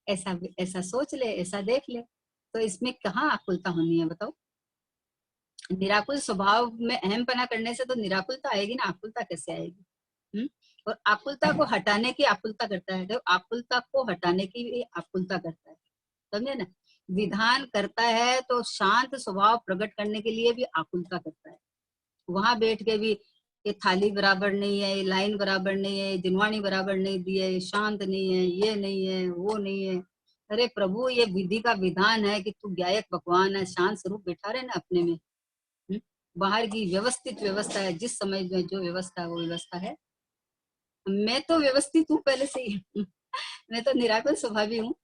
ऐसा ऐसा सोच ले, ऐसा देख ले। तो इसमें कहाँ आकुलता होनी है बताओ। निराकुल स्वभाव में अहमपना करने से तो निराकुलता आएगी ना, आकुलता कैसे आएगी। और आकुलता को हटाने की आकुलता करता है, तो आकुलता को हटाने की भी आकुलता करता है, समझे ना। विधान करता है तो शांत स्वभाव प्रकट करने के लिए भी आकुलता करता है। वहां बैठ के भी ये थाली बराबर नहीं है, ये लाइन बराबर नहीं है, दिनवाणी बराबर नहीं दी है, शांत नहीं है, ये नहीं है, वो नहीं है। अरे प्रभु ये विधि का विधान है कि तू गायक भगवान है, शांत स्वरूप बैठा रहे ना अपने में। बाहर की व्यवस्थित व्यवस्था है, जिस समय में जो व्यवस्था है वो व्यवस्था है। मैं तो व्यवस्थित हूँ पहले से ही। मैं तो निराकुल स्वभावी हूँ।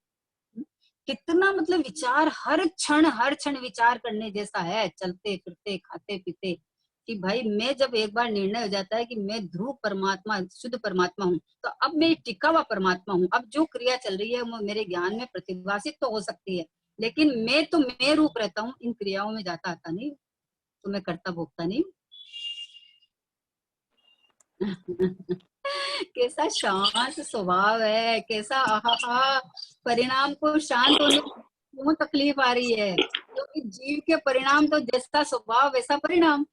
कितना मतलब विचार हर क्षण विचार करने जैसा है, चलते फिरते खाते पीते, कि भाई मैं जब एक बार निर्णय हो जाता है कि मैं ध्रुव परमात्मा शुद्ध परमात्मा हूँ तो अब मैं टिका हुआ परमात्मा हूँ। अब जो क्रिया चल रही है वो मेरे ज्ञान में प्रतिभाषित तो हो सकती है, लेकिन मैं तो मैं रूप रहता हूँ, इन क्रियाओं में जाता आता नहीं, तो मैं करता भोगता नहीं। कैसा शांत स्वभाव है, कैसा आहा, परिणाम को शांत होने में क्यों तकलीफ आ रही है, क्योंकि जीव के परिणाम तो जैसा स्वभाव वैसा परिणाम।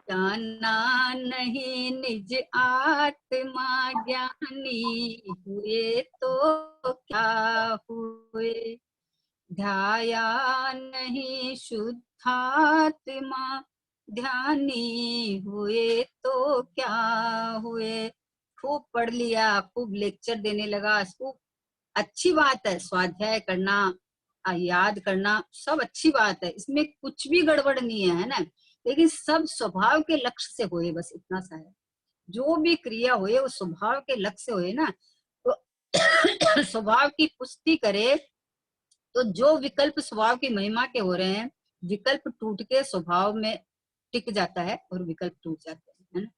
जाना नहीं निज आत्मा ज्ञानी हुए तो क्या हुए, ध्याया नहीं शुद्धात्मा ध्यानी हुए तो क्या हुए। खूब पढ़ लिया, खूब लेक्चर देने लगा, खूब अच्छी बात है, स्वाध्याय करना, याद करना सब अच्छी बात है, इसमें कुछ भी गड़बड़ नहीं है ना। लेकिन सब स्वभाव के लक्ष्य से होए, बस इतना सा है। जो भी क्रिया होए वो स्वभाव के लक्ष्य से होए ना। तो स्वभाव की पुष्टि करे तो जो विकल्प स्वभाव की महिमा के हो रहे हैं, विकल्प टूट के स्वभाव में टिक जाता है और विकल्प टूट जाते हैं, है ना।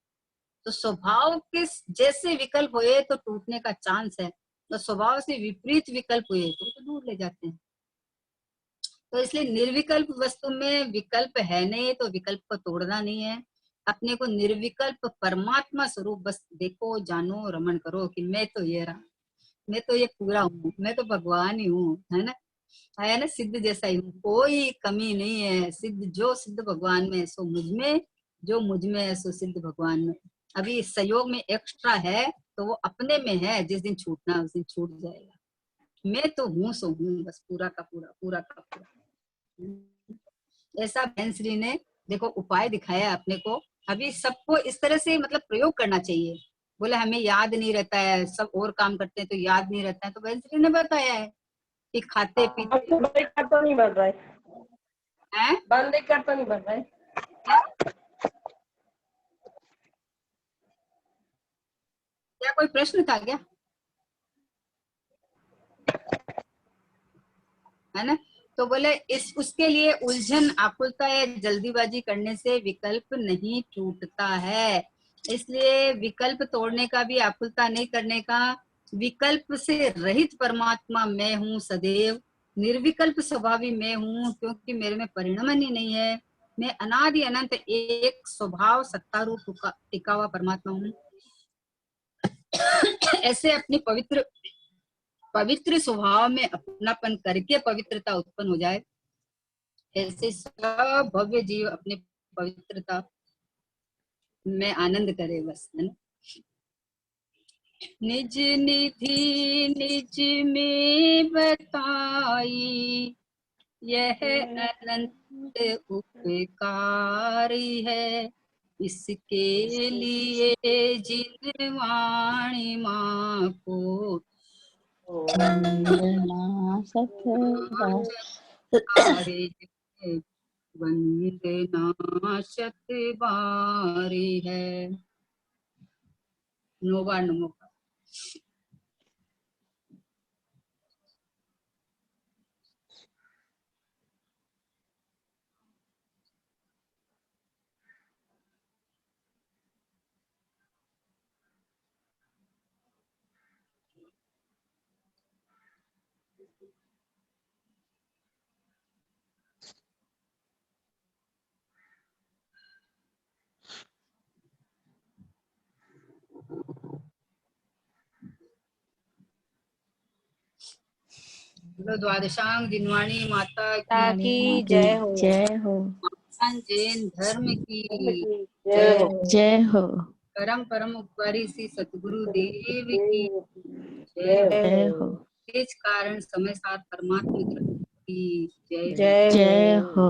तो स्वभाव के जैसे विकल्प होए तो टूटने का चांस है, तो स्वभाव से विपरीत विकल्प हुए तो दूर ले जाते हैं। तो इसलिए निर्विकल्प वस्तु में विकल्प है नहीं, तो विकल्प को तोड़ना नहीं है। अपने को निर्विकल्प परमात्मा स्वरूप बस देखो, जानो, रमण करो कि मैं तो ये रहा, मैं तो ये पूरा हूँ, मैं तो भगवान ही हूँ, है ना, सिद्ध जैसा ही हूँ, कोई कमी नहीं है। सिद्ध जो सिद्ध भगवान में सो मुझ में, जो मुझ में है सो सिद्ध भगवान में। अभी इस संयोग में एक्स्ट्रा है तो वो अपने में है, जिस दिन छूटना है उस दिन छूट जाएगा। मैं तो हूँ सो हूँ, बस पूरा का पूरा, पूरा का पूरा। ऐसा बहन श्री ने देखो उपाय दिखाया अपने को। अभी सबको इस तरह से मतलब प्रयोग करना चाहिए। बोले हमें याद नहीं रहता है, सब और काम करते हैं तो याद नहीं रहता है, तो बहन श्री ने बताया है कि खाते पीते तो नहीं बन रहा हैं, बंद कर तो नहीं बन रहा है। क्या कोई प्रश्न था क्या, है ना? तो बोले इस उसके लिए उलझन, आकुलता या जल्दीबाजी करने से विकल्प नहीं टूटता है। इसलिए विकल्प तोड़ने का भी, आकुलता नहीं करने का, विकल्प से रहित परमात्मा मैं हूँ सदैव, निर्विकल्प स्वभावी मैं हूँ, क्योंकि मेरे में परिणमन ही नहीं है। मैं अनादि अनंत एक स्वभाव सत्ता रूप टिका हुआ परमात्मा हूँ। ऐसे अपनी पवित्र स्वभाव में अपनापन करके पवित्रता उत्पन्न हो जाए, ऐसे सब भव्य जीव अपने पवित्रता में आनंद करे बस, है ना। निज निधि निज में बताई, यह अनंत उपकारी है, इसके लिए जिन वाणी माँ को वंदना शत बारी है। नोबार नमो। द्वादशांग दिनवाणी माता की जय हो। जय हो। जैन धर्म की जय हो। परम परम उपकारी श्री सतगुरु देव की जय हो। तेज कारण समय साथ परमात्मा की जय जय हो।